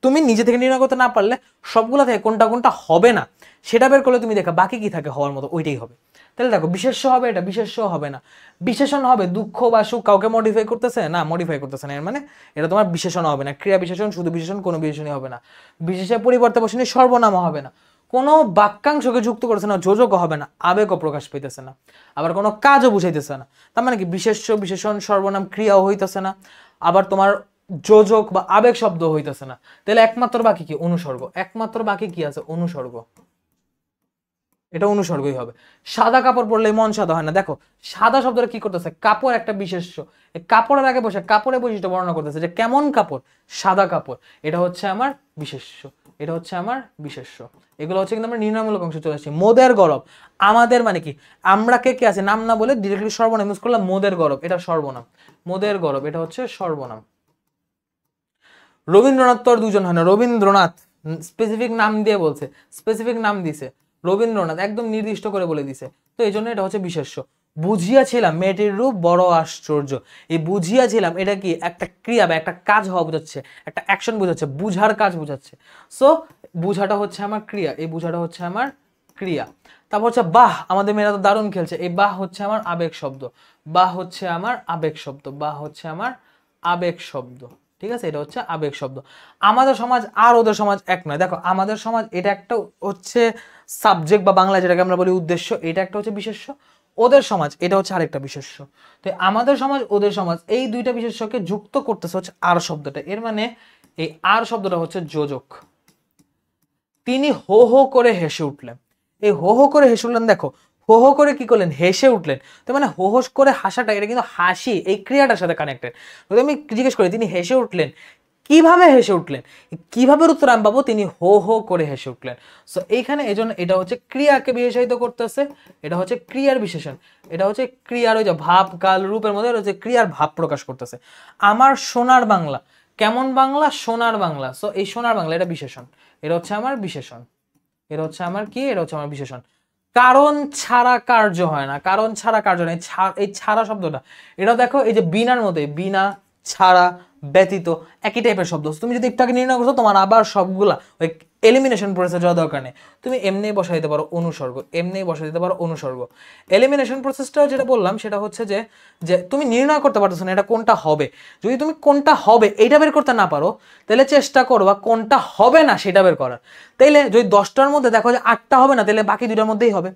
তুমি নিজে থেকে নির্ণয় করতে না পারলে সবগুলো থেকে কোনটা কোনটা হবে না সেটা বের করলে তুমি দেখা বাকি কি থাকে হওয়ার মতো, ওইটাই হবে। তাহলে দেখো বিশেষ্য হবে, এটা বিশেষ্য হবে না, বিশেষণ হবে, দুঃখ বা সুখ কাউকে মডিফাই করতেছে না, মডিফাই করতেছে না, এর মানে এটা তোমার বিশেষণ হবে না, ক্রিয়া বিশেষণ, শুধু বিশেষণ, কোনো বিশেষণই হবে না, বিশেষের পরিবর্তে বসে সর্বনাম হবে না, কোনো বাক্যাংশকে যুক্ত করছে না, যোজকও হবে না, আবেগও প্রকাশ পাইতেছে না, আবার কোনো কাজও বুঝাইতেছে না, তার মানে কি বিশেষ্য, বিশেষণ, সর্বনাম, ক্রিয়াও হইতেছে না, আবার তোমার যোজক বা আবেগ শব্দ হইতেছে না, তাহলে একমাত্র বাকি কি, অনুসর্গ, একমাত্র বাকি কি আছে, অনুসর্গ, এটা অনুসর্গই হবে। সাদা কাপড় পরলে মন সাদা হয় না, দেখো সাদা শব্দটা কি করতেছে, কাপড় একটা বিশেষ্য, এই কাপড়ের আগে বসে কাপড়ের বৈশিষ্ট্য বর্ণনা করতেছে, যে কেমন কাপড়, সাদা কাপড়, এটা হচ্ছে আমার বিশেষ্য, এটা হচ্ছে আমার বিশেষ্য। এগুলো হচ্ছে কিন্তু আমরা নির্ণয়মূলক অংশ চলে আসছি। মোদের গরব, আমাদের মানে কি, আমরা কে কে আছে নাম না বলে ডিরেক্টলি সর্বনাম ইউজ করলাম, মোদের গরব এটা সর্বনাম, মোদের গরব এটা হচ্ছে সর্বনাম। রবীন্দ্রনাথ তো আর দুজন হয় না, রবীন্দ্রনাথ স্পেসিফিক নাম দিয়ে বলছে, স্পেসিফিক নাম দিছে, রবীন্দ্রনাথ একদম নির্দিষ্ট করে বলে দিছে, তো এই জন্য এটা হচ্ছে বিশেষ্য। বুঝিয়াছিলাম মেয়েটির রূপ বড় আশ্চর্য, এই বুঝিয়াছিলাম এটা কি একটা ক্রিয়া বা একটা কাজ হওয়া বোঝাচ্ছে, একটা অ্যাকশন বোঝাচ্ছে, বুঝার কাজ বোঝাচ্ছে, সো বুঝাটা হচ্ছে আমার ক্রিয়া, এই বুঝাটা হচ্ছে আমার ক্রিয়া। তারপর হচ্ছে বাহ, আমাদের মেয়েরা তো দারুণ খেলছে, এই বাহ হচ্ছে আমার আবেগ শব্দ, বাহ হচ্ছে আমার আবেগ শব্দ, বাহ হচ্ছে আমার আবেগ শব্দ, ঠিক আছে, এটা হচ্ছে আবেগ শব্দ। আমাদের সমাজ আর ওদের সমাজ এক নয়, দেখো আমাদের সমাজ এটা একটা হচ্ছে সাবজেক্ট বা বাংলা যেটাকে আমরা বলি উদ্দেশ্য, এটা একটা হচ্ছে বিশেষ্য, ওদের সমাজ এটা হচ্ছে আরেকটা বিশেষ্য। তো আমাদের সমাজ ওদের সমাজ এই দুইটা বিশেষ্যকে যুক্ত করতেছে হচ্ছে আর শব্দটা, এর মানে এই আর শব্দটা হচ্ছে যোজক, তিনি হো হো করে হেসে উঠলেন। এই হো হো করে হেসে উঠলেন, দেখো হো হো করে কি করলেন, হেসে উঠলেন। তো মানে হো হো করে হাসাটা, এটা কিন্তু হাসি এই ক্রিয়াটার সাথে কানেক্টেড। যদি আমি জিজ্ঞেস করি তিনি হেসে উঠলেন, কিভাবে হেসে উঠলেন, কিভাবে উত্তর আমি পাবো, তিনি হো হো করে হেসে উঠলেন। সো এইখানে এই জন্য এটা হচ্ছে ক্রিয়াকে বিশেষায়িত করতেছে, এটা হচ্ছে ক্রিয়ার বিশেষণ, এটা হচ্ছে ক্রিয়ার ওই যে ভাব কাল রূপের মধ্যে হচ্ছে ক্রিয়ার ভাব প্রকাশ করতেছে। আমার সোনার বাংলা, কেমন বাংলা, সোনার বাংলা। সো এই সোনার বাংলা এটা বিশেষণ, এটা হচ্ছে আমার বিশেষণ, এটা হচ্ছে আমার কি, এটা হচ্ছে আমার বিশেষণ। কারণ ছাড়া কার্য হয় না, কারণ ছাড়া কার্য নেই, এই ছাড়া শব্দটা এটা দেখো এই যে বিনার মধ্যে, বিনা, ছাড়া, ব্যতীত একই টাইপের শব্দ। তুমি যদি একটু আগে নির্ণয় করছো, তোমার আবার সবগুলা ওই এলিমিনেশন প্রসেসে যাওয়া দরকার নেই, তুমি এমনি বসাই দিতে পারো অনুসর্গ, এমনি বসাই দিতে পারো অনুসর্গ। এলিমিনেশন প্রসেসটা যেটা বললাম সেটা হচ্ছে যে যে তুমি নির্ণয় করতে পারতেছো না এটা কোনটা হবে। যদি তুমি কোনটা হবে এইটা বের করতে না পারো, তাহলে চেষ্টা করবা কোনটা হবে না সেটা বের করার। তাইলে যদি 10টার মধ্যে দেখো যে 8টা হবে না, তাহলে বাকি 2টার মধ্যেই হবে।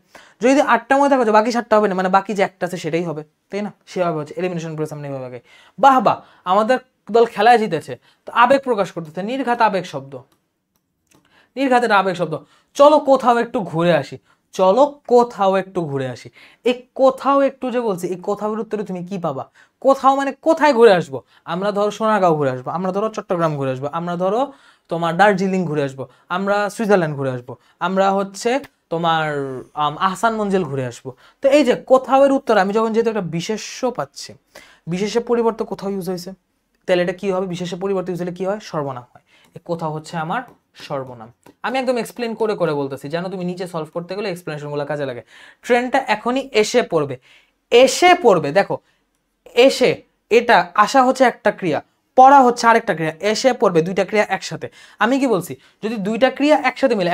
যদি 8টার মধ্যে দেখো যে বাকি 7টা হবে না, মানে বাকি যে একটা আছে সেটাই হবে, তাই না? সেভাবে হচ্ছে এলিমিনেশন প্রসেস। আমরা এইভাবে বাহ বাহ, আমাদের দল খেলায় জিতেছে, তো আবেগ প্রকাশ করতেছে, নির্ঘাত আবেগ শব্দ, নির্ঘাতের আবেগ শব্দ। চলো কোথাও একটু ঘুরে আসি, চলো কোথাও একটু ঘুরে আসি। এই কোথাও একটু যে বলছি, এই কোথাওর উত্তরে তুমি কি পাবা? কোথাও মানে কোথায় ঘুরে আসবো? আমরা ধরো সোনারগাঁও ঘুরে আসবো, আমরা ধরো চট্টগ্রাম ঘুরে আসবো, আমরা ধরো তোমার দার্জিলিং ঘুরে আসবো, আমরা সুইজারল্যান্ড ঘুরে আসবো, আমরা হচ্ছে তোমার আহসান মঞ্জিল ঘুরে আসবো। তো এই যে কোথাও এর উত্তর আমি যখন যেহেতু একটা বিশেষ্য পাচ্ছি, বিশেষের পরিবর্তে কোথাও ইউজ হয়েছে, তাহলে এটা কি হবে? বিশেষের পরিবর্তে ইউজ হলে কি হয়? সর্বনাম হয়। এই কোথাও হচ্ছে আমার সর্বনাম। আমি একদম এক্সপ্লেন করে করে বলতেছি, জানো তুমি নিচে সলভ করতে গেলে এক্সপ্লেনেশনগুলো কাজে লাগে। ট্রেনটা এখনই এসে পড়বে, এসে পড়বে, দেখো এসে, এটা আসা হচ্ছে একটা ক্রিয়া, পড়া হচ্ছে আরেকটা ক্রিয়া, এসে পড়বে দুইটা ক্রিয়া একসাথে। আমি কি বলছি, যদি দুইটা ক্রিয়া একসাথে মিলে,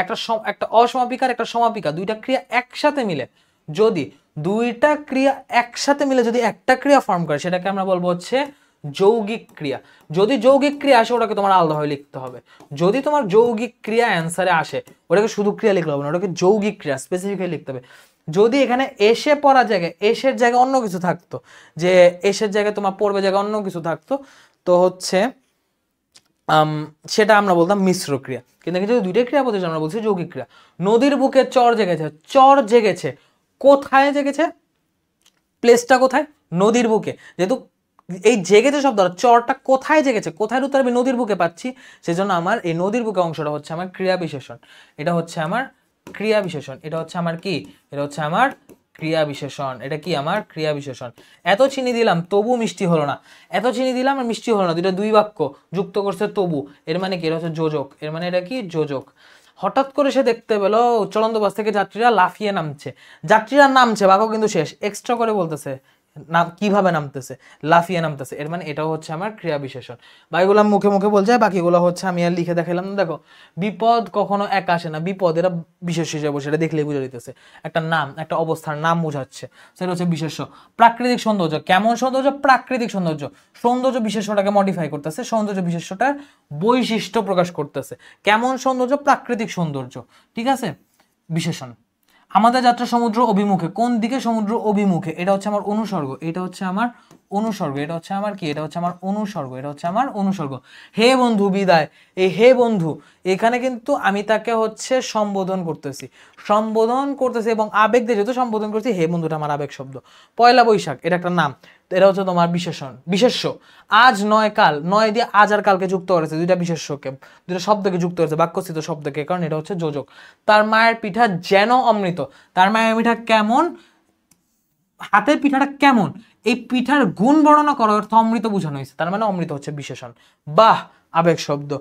একটা অসমাপিকা আর একটা সমাপিকা, দুইটা ক্রিয়া একসাথে মিলে, যদি দুইটা ক্রিয়া একসাথে মিলে যদি একটা ক্রিয়া ফর্ম করে, সেটাকে আমরা বলবো হচ্ছে যৌগিক ক্রিয়া। যদি যৌগিক ক্রিয়া আসে, ওটাকে তোমার আলাদাভাবে লিখতে হবে। যদি তোমার যৌগিক ক্রিয়া অ্যান্সারে আসে, ওটাকে শুধু ক্রিয়া লিখলে হবে না, ওটাকে যৌগিক ক্রিয়া স্পেসিফিক্যালি লিখতে হবে। যদি এখানে এসে পড়ার জায়গায় এসের জায়গায় অন্য কিছু থাকতো, যে এসের জায়গায় তোমার পড়বে জায়গায় অন্য কিছু থাকতো, তো হচ্ছে সেটা আমরা বলতাম মিশ্র ক্রিয়া। কিন্তু এখানে যদি দুইটা ক্রিয়া বলতে আমরা বলছি যৌগিক ক্রিয়া। নদীর বুকে চর জেগেছে, চর জেগেছে, কোথায় জেগেছে? প্লেসটা কোথায়? নদীর বুকে। যেহেতু এই জেগেছে শব্দটা, চরটা কোথায় জেগেছে, কোথায় উত্তর আমি নদীর বুকে পাচ্ছি, সেজন্য আমার এই নদীর বুকে অংশটা হচ্ছে আমার ক্রিয়া বিশেষণ, এটা হচ্ছে আমার ক্রিয়া বিশেষণ, এটা হচ্ছে আমার কি, এটা হচ্ছে আমার ক্রিয়া বিশেষণ, এটা কি আমার ক্রিয়া বিশেষণ। এত চিনি দিলাম তবু মিষ্টি হলো না, এত চিনি দিলাম আর মিষ্টি হলো না, দুইটা দুই বাক্য যুক্ত করছে তবু, এর মানে কি, এটা হচ্ছে যোজক, এর মানে এটা কি যোজক। হঠাৎ করে সে দেখতে পেল চলন্ত বাস থেকে যাত্রীরা লাফিয়ে নামছে, যাত্রীরা নামছে, বাক্য কিন্তু শেষ, এক্সট্রা করে বলতেছে নাম, কিভাবে নামতেছে, লাফিয়ে নামতেছে, এর মানে এটাও হচ্ছে আমার ক্রিয়া বিশেষণ। বা এগুলো মুখে মুখে বলছে, বাকিগুলো হচ্ছে আমি আর লিখে দেখালাম। দেখো বিপদ কখনো এক আসে না, বিপদ এটা বিশেষ হিসেবে বসে, এটা দেখলেই বুঝে দিতেছে একটা নাম, একটা অবস্থার নাম বোঝাচ্ছে, সেটা হচ্ছে বিশেষ্য। প্রাকৃতিক সৌন্দর্য, কেমন সৌন্দর্য? প্রাকৃতিক সৌন্দর্য। সৌন্দর্য বিশেষ্যটাকে মডিফাই করতেছে, সৌন্দর্য বিশেষ্যটার বৈশিষ্ট্য প্রকাশ করতেছে। কেমন সৌন্দর্য? প্রাকৃতিক সৌন্দর্য, ঠিক আছে, বিশেষণ। আমাদের যাত্রা সমুদ্র অভিমুখে, কোন দিকে? সমুদ্র অভিমুখে, এটা হচ্ছে আমার অনুসর্গ, এটা হচ্ছে আমার অনুসর্গ, এটা হচ্ছে আমার কি, এটা হচ্ছে আমার অনুসর্গ, এটা হচ্ছে আমার অনুসর্গ। হে বন্ধু বিদায়, এই হে বন্ধু এখানে কিন্তু আমি তাকে হচ্ছে সম্বোধন করতেছি, সম্বোধন করতেছি এবং আবেগ দিয়ে যেহেতু সম্বোধন করছি, হে বন্ধুটা আমার আবেগ শব্দ। পয়লা বৈশাখ এটা একটা নাম, এটা হচ্ছে তোমার বিশেষণ, বিশেষ্য। আজ নয় কাল, নয় দিয়ে আজ আর কালকে যুক্ত করেছে, দুইটা বিশেষ্যকে, দুইটা শব্দকে যুক্ত করেছে, বাক্যস্থিত শব্দকে, কারণ এটা হচ্ছে যোজক। তার মায়ের পিঠা যেন অমৃত, তার মায়ের পিঠা কেমন, হাতের পিঠাটা কেমন, এই পিঠার গুণ বর্ণনা করার অর্থ অমৃত বোঝানো হয়েছে, তার মানে অমৃত হচ্ছে বিশেষণ। বাহ, আবেগ শব্দ।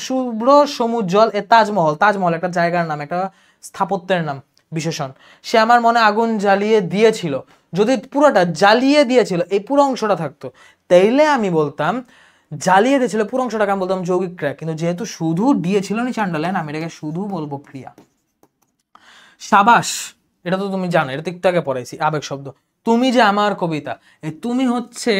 শুভ্র সমুজ্জ্বল এ তাজমহল, তাজমহল একটা জায়গার নাম, একটা স্থাপত্যের নাম, বিশেষণ। সে আমার মনে আগুন জ্বালিয়ে দিয়েছিল, যদি পুরোটা জ্বালিয়ে দিয়েছিল এই পুরো অংশটা থাকতো, তাইলে আমি বলতাম জ্বালিয়ে দিয়েছিল পুরো অংশটাকে আমি বলতাম যৌগিক ক্রিয়া। কিন্তু যেহেতু শুধু দিয়েছিল নিচে আন্ডারলাইন, আমি এটাকে শুধু বলবো ক্রিয়া। সাবাস, এটা তো তুমি জানো, এটা তো একটু আগে পড়াইছি, আবেগ শব্দ। তুমি যে আমার কবিতা, এই তুমি হচ্ছে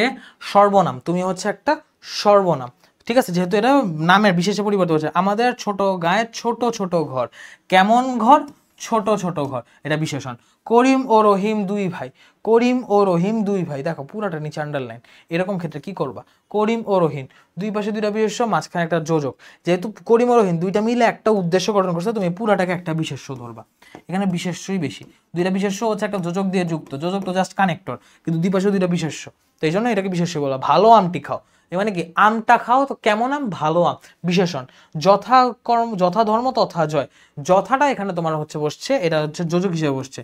সর্বনাম, তুমি হচ্ছে একটা সর্বনাম, ঠিক আছে, যেহেতু এটা নামের বিশেষে পরিবর্তন হচ্ছে। আমাদের ছোট গায়ে ছোট ছোট ঘর, কেমন ঘর? ছোট ছোট ঘর, এটা বিশেষণ। করিম ও রহিম দুই ভাই, করিম ও রহিম দুই ভাই, দেখো পুরাটা নিচে আন্ডারলাইন। এরকম ক্ষেত্রে কি করবা, করিম ও রহিম দুই পাশে দুইটা বিশেষ্য, মাঝখানে একটা যোজক। যেহেতু করিম ও রহিম দুইটা মিলে একটা উদ্দেশ্য গঠন করছে, তুমি পুরাটাকে একটা বিশেষ্য ধরবা। এখানে বিশেষ্যই বেশি, দুইটা বিশেষ্য হচ্ছে একটা যোজক দিয়ে যুক্ত, যোজক তো জাস্ট কানেক্টর, কিন্তু দুই পাশে দুইটা বিশেষ্য, তো এই জন্য এটাকে বিশেষ্য বলা। ভালো আমটি খাও, এ মানে কি আমটা খাও, তো কেমন আম, ভালো আম, বিশেষণ। যথাকর্ম যথা ধর্ম তথা জয়, যথাটা এখানে তোমার হচ্ছে বসছে, এটা হচ্ছে যোজক হিসেবে বসছে,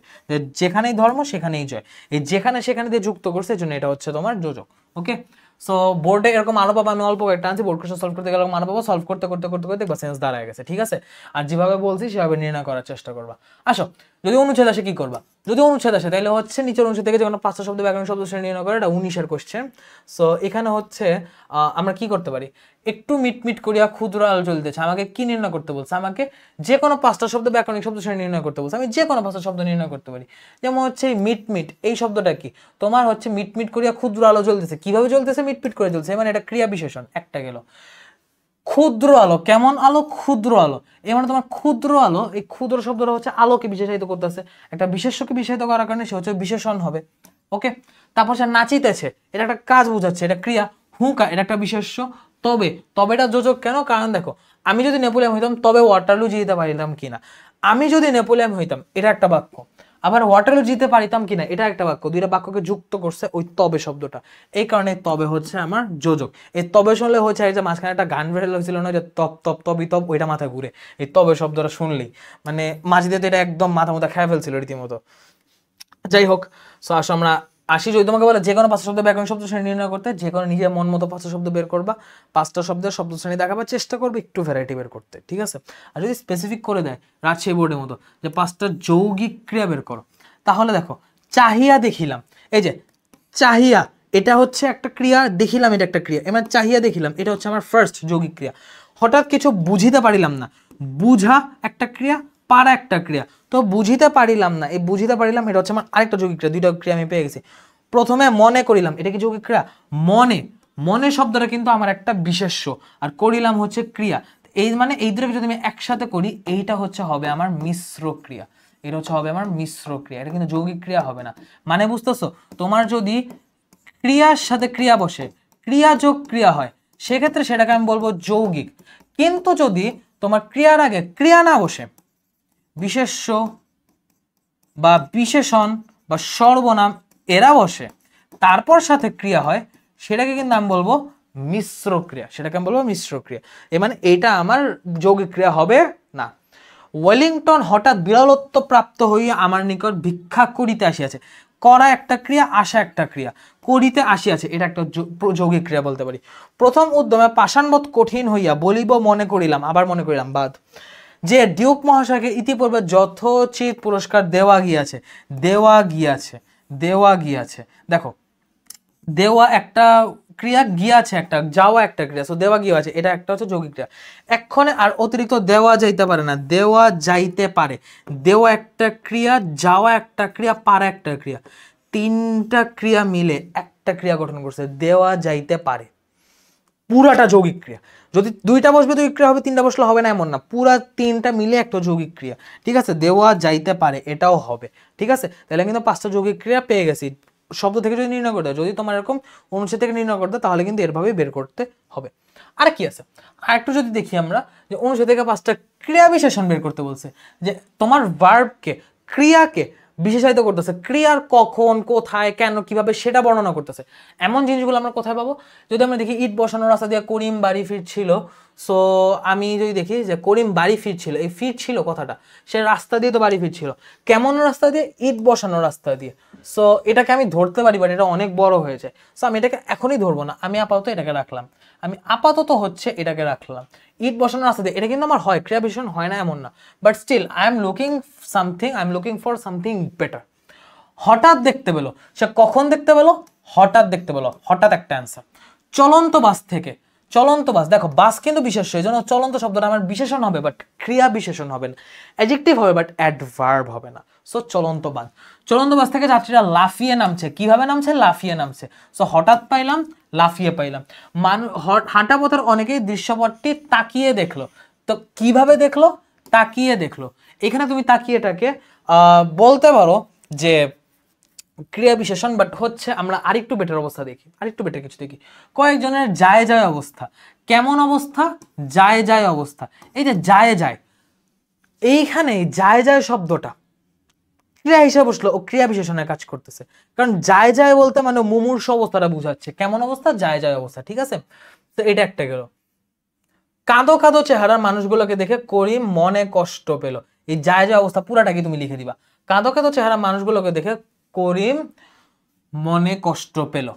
যেখানেই ধর্ম সেখানেই জয়, এই যেখানে সেখানে দিয়ে যুক্ত করছে, এই জন্য এটা হচ্ছে তোমার যোজক। ওকে, সো বোর্ডে এরকম আরো পাবো, আমি অল্প একটা আনছি, বোর্ড কোশ্চেন সলভ করতে গেলে আরো পাবো, সলভ করতে করতে করতে করতে দেখবা সেন্স দাঁড়ায় গেছে। ঠিক আছে, আর যেভাবে বলছি সেভাবে নির্ণয় করার চেষ্টা করবা। আসো, যদি অনুচ্ছেদ আসে কি করবা, যদি অনুচ্ছেদ আসে তাহলে হচ্ছে নিচের অনুচ্ছেদ থেকে যে কোনো 5টা শব্দ ব্যাকরণ শব্দ শ্রেণী নির্ণয় করে, এটা 19-এর কোশ্চেন। সো এখানে হচ্ছে আমরা কি করতে পারি, একটু মিটমিট করিয়া ক্ষুদ্র আলো জ্বলিতেছে, আমাকে কি নির্ণয় করতে বলছে, আমাকে যে কোনো 5টা শব্দ ব্যাকরণিক শব্দ শ্রেণী নির্ণয় করতে বলছে, আমি যে কোনো 5টা শব্দ নির্ণয় করতে পারি। যেমন হচ্ছে মিটমিট, এই শব্দটা কি, তোমার হচ্ছে মিটমিট করিয়া ক্ষুদ্র আলো জ্বলতেছে, কিভাবে জ্বলতেছে, মিটমিট করে জ্বলছে, মানে এটা ক্রিয়া বিশেষণ, একটা গেল। ক্ষুদ্র আলো, কেমন আলো, ক্ষুদ্র আলো, এ মানে তোমার ক্ষুদ্র আলো, এই ক্ষুদ্র শব্দটা হচ্ছে আলোকে বিশেষায়িত করতেছে, একটা বিশেষ্যকে বিশেষায়িত করার কারণে সে হচ্ছে বিশেষণ হবে। ওকে, তারপর সে নাচিতেছে, এটা একটা কাজ বোঝাচ্ছে, এটা ক্রিয়া। হুঁকা, এটা একটা বিশেষ্য। তবে, তবেটা যোজক কেন, কারণ দেখো আমি যদি নেপোলিয়ান হইতাম তবে ওয়াটারলু জিতে পারিতাম কিনা, আমি যদি নেপোলিয়ান হইতাম, এটা একটা বাক্য, আবার ওয়াটারলু জিতে পারিতাম কিনা, এটা একটা বাক্য, দুইটা বাক্যকে যুক্ত করছে ওই তবে শব্দটা, এই কারণে তবে হচ্ছে আমার যোজক। এই তবে শুনলে হচ্ছে এই যে মাঝখানে একটা গান বেরোল হয়েছিল না, যে তপ তপ তবি তপ, ওইটা মাথায় ঘুরে, এই তবে শব্দটা শুনলেই মানে মাঝিতে তো এটা একদম মাথা মাথা খেয়ে ফেলছিল রীতিমতো। যাই হোক, সো আসো আমরা আসি, যদি তোমাকে বলে যে কোনো 5টা শব্দ ব্যাকরণ শব্দ শ্রেণী নির্ণয় করতে, যে কোনো নিজের মন মতো 5টা শব্দ বের করবা, 5টা শব্দের শব্দ শ্রেণী দেখাবার চেষ্টা করবে, একটু ভ্যারাইটি বের করতে। ঠিক আছে, আর যদি স্পেসিফিক করে দেয় রাজশাহী বোর্ডের মতো যে 5টা যৌগিক ক্রিয়া বের করো, তাহলে দেখো চাহিয়া দেখিলাম, এই যে চাহিয়া, এটা হচ্ছে একটা ক্রিয়া, দেখিলাম এটা একটা ক্রিয়া, এবার চাহিয়া দেখিলাম এটা হচ্ছে আমার ফার্স্ট যৌগিক ক্রিয়া। হঠাৎ কিছু বুঝিতে পারিলাম না, বুঝা একটা ক্রিয়া, পারা একটা ক্রিয়া, তো বুঝিতে পারিলাম না, এই বুঝিতে পারিলাম এটা হচ্ছে আমার আরেকটা যৌগিক ক্রিয়া, দুইটা ক্রিয়া আমি পেয়ে গেছি। প্রথমে মনে করিলাম, এটা কি যৌগিক ক্রিয়া, মনে, মনে শব্দটা কিন্তু আমার একটা বিশেষ্য, আর করিলাম হচ্ছে ক্রিয়া, এই মানে এই দুটো যদি আমি একসাথে করি, এইটা হচ্ছে হবে আমার মিশ্র ক্রিয়া, এটা হচ্ছে হবে আমার মিশ্র ক্রিয়া, এটা কিন্তু যৌগিক ক্রিয়া হবে না। মানে বুঝতেছো, তোমার যদি ক্রিয়ার সাথে ক্রিয়া বসে, ক্রিয়া যোগ ক্রিয়া হয়, সেক্ষেত্রে সেটাকে আমি বলবো যৌগিক। কিন্তু যদি তোমার ক্রিয়ার আগে ক্রিয়া না বসে, বিশেষ্য বা বিশেষণ বা সর্বনাম এরা বসে, তারপর সাথে ক্রিয়া হয়, সেটাকে কিন্তু আমি বলবো মিশ্র ক্রিয়া, সেটাকে আমি বলবো মিশ্র ক্রিয়া। এ মানে এটা আমার যৌগিক ক্রিয়া হবে না। ওয়েলিংটন হঠাৎ বিরলত্ব প্রাপ্ত হইয়া আমার নিকট ভিক্ষা করিতে আসিয়াছে, করা একটা ক্রিয়া, আসা একটা ক্রিয়া, করিতে আসিয়াছে এটা একটা যৌগিক ক্রিয়া বলতে পারি। প্রথম উদ্যমে পাষাণবোধ কঠিন হইয়া বলিব মনে করিলাম, আবার মনে করিলাম বাদ, যে ডিউক মহাশয়কে ইতিপূর্বে যথোচিত পুরস্কার দেওয়া গিয়াছে, দেওয়া গিয়াছে, দেওয়া গিয়াছে, দেখো দেওয়া একটা ক্রিয়া, গিয়াছে একটা, যাওয়া একটা ক্রিয়া, সো দেওয়া গিয়াছে এটা একটা হচ্ছে যৌগিক ক্রিয়া। এক্ষণে আর অতিরিক্ত দেওয়া যাইতে পারে না, দেওয়া যাইতে পারে, দেওয়া একটা ক্রিয়া, যাওয়া একটা ক্রিয়া, পারা একটা ক্রিয়া, তিনটা ক্রিয়া মিলে একটা ক্রিয়া গঠন করছে, দেওয়া যাইতে পারে, পুরাটা যৌগিক ক্রিয়া। যদি দুইটা বসবে যৌগিক ক্রিয়া হবে, তিনটা বসলে হবে না এমন না, পুরা তিনটা মিলে একটা যৌগিক ক্রিয়া। ঠিক আছে, দেওয়া যাইতে পারে এটাও হবে। ঠিক আছে, তাহলে কিন্তু 5টা যৌগিক ক্রিয়া পেয়ে গেছি শব্দ থেকে যদি নির্ণয় করতে, যদি তোমার এরকম অনুচ্ছেদ থেকে নির্ণয় করতে, তাহলে কিন্তু এরভাবেই বের করতে হবে। আর কি আছে, আর একটু যদি দেখি আমরা যে অনুচ্ছেদ থেকে 5টা ক্রিয়া বিশেষণ বের করতে বলছে, যে তোমার ভার্বকে, ক্রিয়াকে বিশেষায়িত করতেছে, ক্রিয়ার কখন, কোথায়, কেন, কিভাবে সেটা বর্ণনা করতেছে। এমন জিনিসগুলো আমরা কোথায় পাবো, যদি আমরা দেখি ইট বসানোর রাস্তা দিয়ে করিম বাড়ি ফিরছিল, সো আমি যদি দেখি যে করিম বাড়ি ফিরছিল, এই ফিরছিল কথাটা, সে রাস্তা দিয়ে তো বাড়ি ফিরছিল, কেমন রাস্তা দিয়ে, ইট বসানোর রাস্তা দিয়ে, সো এটাকে আমি ধরতে পারি, বাট এটা অনেক বড় হয়ে যায়, সো আমি এটাকে এখনই ধরবো না, আমি আপাতত এটাকে রাখলাম, আমি আপাতত হচ্ছে এটাকে রাখলাম। ইট বসানোর রাস্তা দিয়ে, এটা কিন্তু আমার হয়, ক্রিয়া বিশেষণ হয় না এমন না, but still I am looking something, I am looking for something better. হঠাৎ দেখতে পেলো, সে কখন দেখতে পেলো, হঠাৎ দেখতে পেলো, হঠাৎ একটা অ্যান্সার। চলন্ত বাস থেকে, চলন্ত বাস, দেখো বাস কিন্তু বিশেষ্য, এই জন্য চলন্ত শব্দটা আমার বিশেষণ হবে, বাট ক্রিয়া বিশেষণ হবে না, অ্যাডজেক্টিভ হবে বাট অ্যাডভার্ব হবে না। সো চলন্ত বাস, চলন্ত বাস থেকে যাত্রীরা লাফিয়ে নামছে, কিভাবে নামছে, লাফিয়ে নামছে, সো হঠাৎ পাইলাম, লাফিয়ে পাইলাম। হাঁটা পথের অনেকেই দৃশ্যপটটি তাকিয়ে দেখলো, তো কিভাবে দেখলো, তাকিয়ে দেখলো, এখানে তুমি তাকিয়ে এটাকে বলতে পারো যে ক্রিয়া বিশেষণ, বাট হচ্ছে আমরা আরেকটু বেটার অবস্থা দেখি, আরেকটু বেটার কিছু দেখি। কয়েকজনের যায় যায় অবস্থা। কেমন অবস্থা? যায় যায় অবস্থা। এই যে যায় যায়, এইখানে যায় যায় শব্দটা ক্রিয়া হিসেবে বসলো, ও ক্রিয়া বিশেষণের কাজ করতেছে। কারণ যায় যায় বলতে মানে মুমূর্ষ অবস্থাটা বুঝাচ্ছে। কেমন অবস্থা? যায় যায় অবস্থা, ঠিক আছে? তো এটা একটা গেল। কাঁদো কাঁদো চেহারার মানুষগুলোকে দেখে করিম মনে কষ্ট পেল। এই যায় যায় অবস্থা পুরাটাকে তুমি লিখে দিবা। কাঁদো কাঁদো চেহারার মানুষগুলোকে দেখে করিম মনে কষ্ট পেল।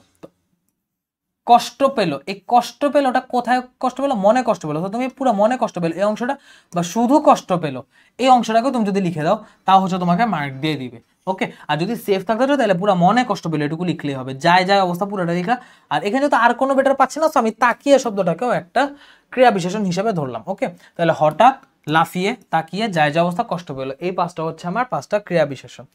কষ্ট পেল, এই কষ্ট পেল ওটা কোথায় কষ্ট পেল? মনে কষ্ট পেল। তো তুমি পুরো মনে কষ্ট পেল এই অংশটা, বা শুধু কষ্ট পেল এই অংশটাকে তুমি যদি লিখে দাও, তাও হচ্ছে তোমাকে মার্ক দিয়ে দিবে। ওকে, আর যদি সেফ থাকতে চাও তাহলে পুরো মনে কষ্ট পেল এটুকু লিখলেই হবে। যায় যায় অবস্থা পুরোটা লেখা। আর এখানে তো আর কোনো বেটার পাচ্ছি না, তো আমি তাকিয়ে শব্দটাকেও একটা ক্রিয়া বিশেষণ হিসেবে ধরলাম। ওকে, তাহলে হঠাৎ, লাফিয়ে, তাকিয়ে, যায় যায় অবস্থা, কষ্ট পেল, এই পাঁচটা হচ্ছে আমার পাঁচটা ক্রিয়া বিশেষণ।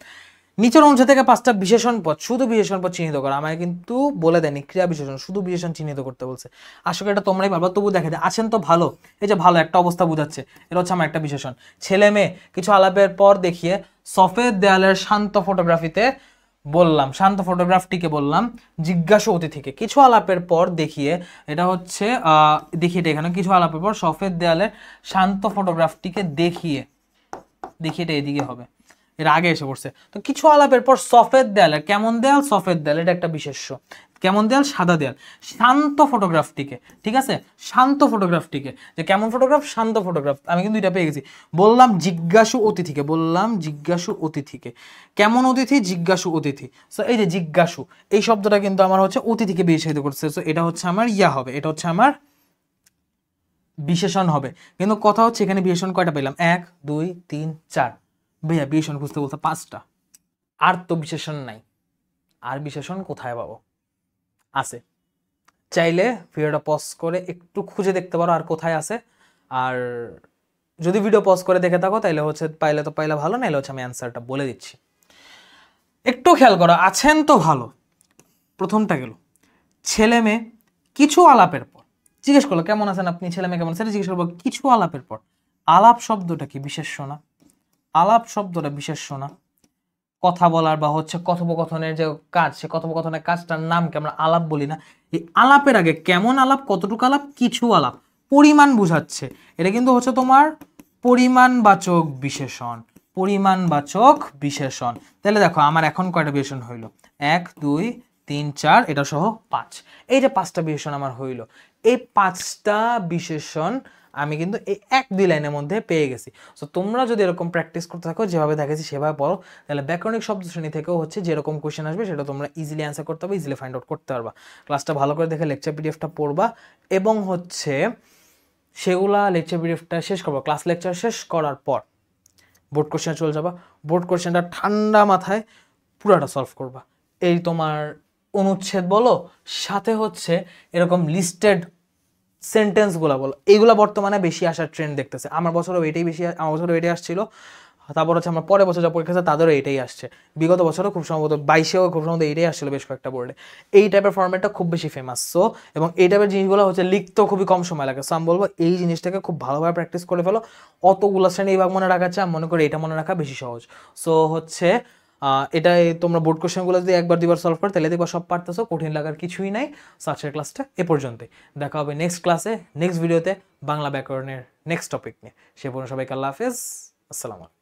নিচের অংশ থেকে পাঁচটা বিশেষণ পদ, শুধু বিশেষণ পদ চিহ্নিত করা। আমায় কিন্তু বলে দেয়নি ক্রিয়া বিশেষণ, শুধু বিশেষণ চিহ্নিত করতে বলছে। আসলে এটা তোমরাই পারবা, তবু দেখা যায় আছেন তো ভালো। এই যে ভালো একটা অবস্থা বুঝাচ্ছে, এটা হচ্ছে আমার একটা বিশেষণ। ছেলে মেয়ে কিছু আলাপের পর দেখিয়ে সফেদ দেয়ালের শান্ত ফটোগ্রাফিতে বললাম, শান্ত ফটোগ্রাফটিকে বললাম জিজ্ঞাসু অতিথিকে। কিছু আলাপের পর দেখিয়ে, এটা হচ্ছে দেখিয়ে, এটা এখানে কিছু আলাপের পর সফেদ দেয়ালের শান্ত ফটোগ্রাফটিকে দেখিয়ে, দেখিয়ে এটা এদিকে হবে, এর আগে এসে পড়ছে। তো কিছু আলাপের পর সফেদ দেয়ালের, কেমন দেয়াল? সফেদ দেয়াল, এটা একটা বিশেষ্য। কেমন দেয়াল? সাদা দেয়াল। শান্ত ফটোগ্রাফটিকে, ঠিক আছে, শান্ত ফটোগ্রাফটিকে, যে কেমন ফটোগ্রাফ? শান্ত ফটোগ্রাফ। আমি কিন্তু এটা পেয়ে গেছি। বললাম জিজ্ঞাসু অতিথিকে, বললাম জিজ্ঞাসু অতিথিকে। কেমন অতিথি? জিজ্ঞাসু অতিথি। সো এই যে জিজ্ঞাসু, এই শব্দটা কিন্তু আমার হচ্ছে অতিথিকে বিশেষিত করছে। সো এটা হচ্ছে আমার ইয়া হবে, এটা হচ্ছে আমার বিশেষণ হবে। কিন্তু কথা হচ্ছে এখানে বিশেষণ কয়টা পেলাম? 1 2 3 4। ভাইয়া বিশেষণ খুঁজতে বলতে 5টা, আর তো বিশেষণ নাই। আর বিশেষণ কোথায় পাবো? আছে, চাইলে ভিডিওটা পজ করে একটু খুঁজে দেখতে পারো আর কোথায় আছে। আর যদি ভিডিও পজ করে দেখে থাকো তাহলে হচ্ছে পাইলে তো পাইলে ভালো, নাইলে হচ্ছে আমি অ্যান্সারটা বলে দিচ্ছি। একটু খেয়াল করো, আছেন তো ভালো, প্রথমটা গেল। ছেলে মেয়ে কিছু আলাপের পর জিজ্ঞেস করলো কেমন আছেন আপনি, ছেলে মেয়ে কেমন আছেন জিজ্ঞেস করবো। কিছু আলাপের পর, আলাপ শব্দটা কি? বিশেষ্য না? আলাপ শব্দটা বিশেষ্য না? কথা বলার বা হচ্ছে কথোপকথনের যে কাজ, সে কথোপকথনের কাজটার নামকে আমরা আলাপ বলি না? এই আলাপের আগে কেমন আলাপ, কতটুকু আলাপ, কিছু আলাপ, পরিমাণ বুঝাচ্ছে। এটা কিন্তু হচ্ছে তোমার পরিমাণবাচক বিশেষণ, পরিমাণবাচক বিশেষণ। তাহলে দেখো আমার এখন কয়টা বিশেষণ হইল? 1 2 3 4, এটা সহ 5। এই যে 5টা বিশেষণ আমার হইল, এই 5টা বিশেষণ আমি কিন্তু এই 1-2 লাইনের মধ্যে পেয়ে গেছি। সো তোমরা যদি এরকম প্র্যাকটিস করতে থাকো, যেভাবে দেখেছি সেভাবে পড়ো, তাহলে ব্যাকরণিক শব্দ শ্রেণী থেকেও হচ্ছে যেরকম কোয়েশ্চেন আসবে সেটা তোমরা ইজিলি অ্যান্সার করতে পারবে, ইজিলি ফাইন্ড আউট করতে পারবা। ক্লাসটা ভালো করে দেখে লেকচার পিডিএফটা পড়বা, এবং হচ্ছে সেগুলা লেকচার পিডিএফটা শেষ করবো। ক্লাস লেকচার শেষ করার পর বোর্ড কোয়েশ্চেনে চলে যাবা। বোর্ড কোয়েশ্চেনটা ঠান্ডা মাথায় পুরাটা সলভ করবা। এই তোমার অনুচ্ছেদ বলো, সাথে হচ্ছে এরকম লিস্টেড সেন্টেন্সগুলো বলো, এইগুলো বর্তমানে বেশি আসার ট্রেন্ড দেখতেছে। আমার বছরও এটাই বেশি, আমার বছরও এটাই আসছিল। তারপর হচ্ছে আমার পরের বছর যা পরীক্ষা আছে তাদেরও এটাই আসছে। বিগত বছরও খুব সম্ভবত 22-এও খুব সম্ভবত এটাই আসছিল বেশ কয়েকটা বোর্ডে। এই টাইপের ফর্মেটটা খুব বেশি ফেমাস। সো এবং এই টাইপের জিনিসগুলো হচ্ছে লিখতেও খুবই কম সময় লাগে। সো আমি বলবো এই জিনিসটাকে খুব ভালোভাবে প্র্যাকটিস করে ফেলো। অতগুলো শ্রেণী বিভাগ মনে রাখা চাই, মনে করি এটা মনে রাখা বেশি সহজ। সো হচ্ছে এটাই তোমরা বোর্ড কোশ্চেনগুলো যদি একবার দুইবার সলভ করো তাহলে দেখবা সব পারতেছো, কঠিন লাগার কিছুই নাই। সো আজকের ক্লাসটা এ পর্যন্তই। দেখা হবে নেক্সট ক্লাসে, নেক্সট ভিডিওতে বাংলা ব্যাকরণের নেক্সট টপিক নিয়ে। সে পর্যন্ত সবাইকে আল্লাহ হাফেজ, আসসালামু আলাইকুম।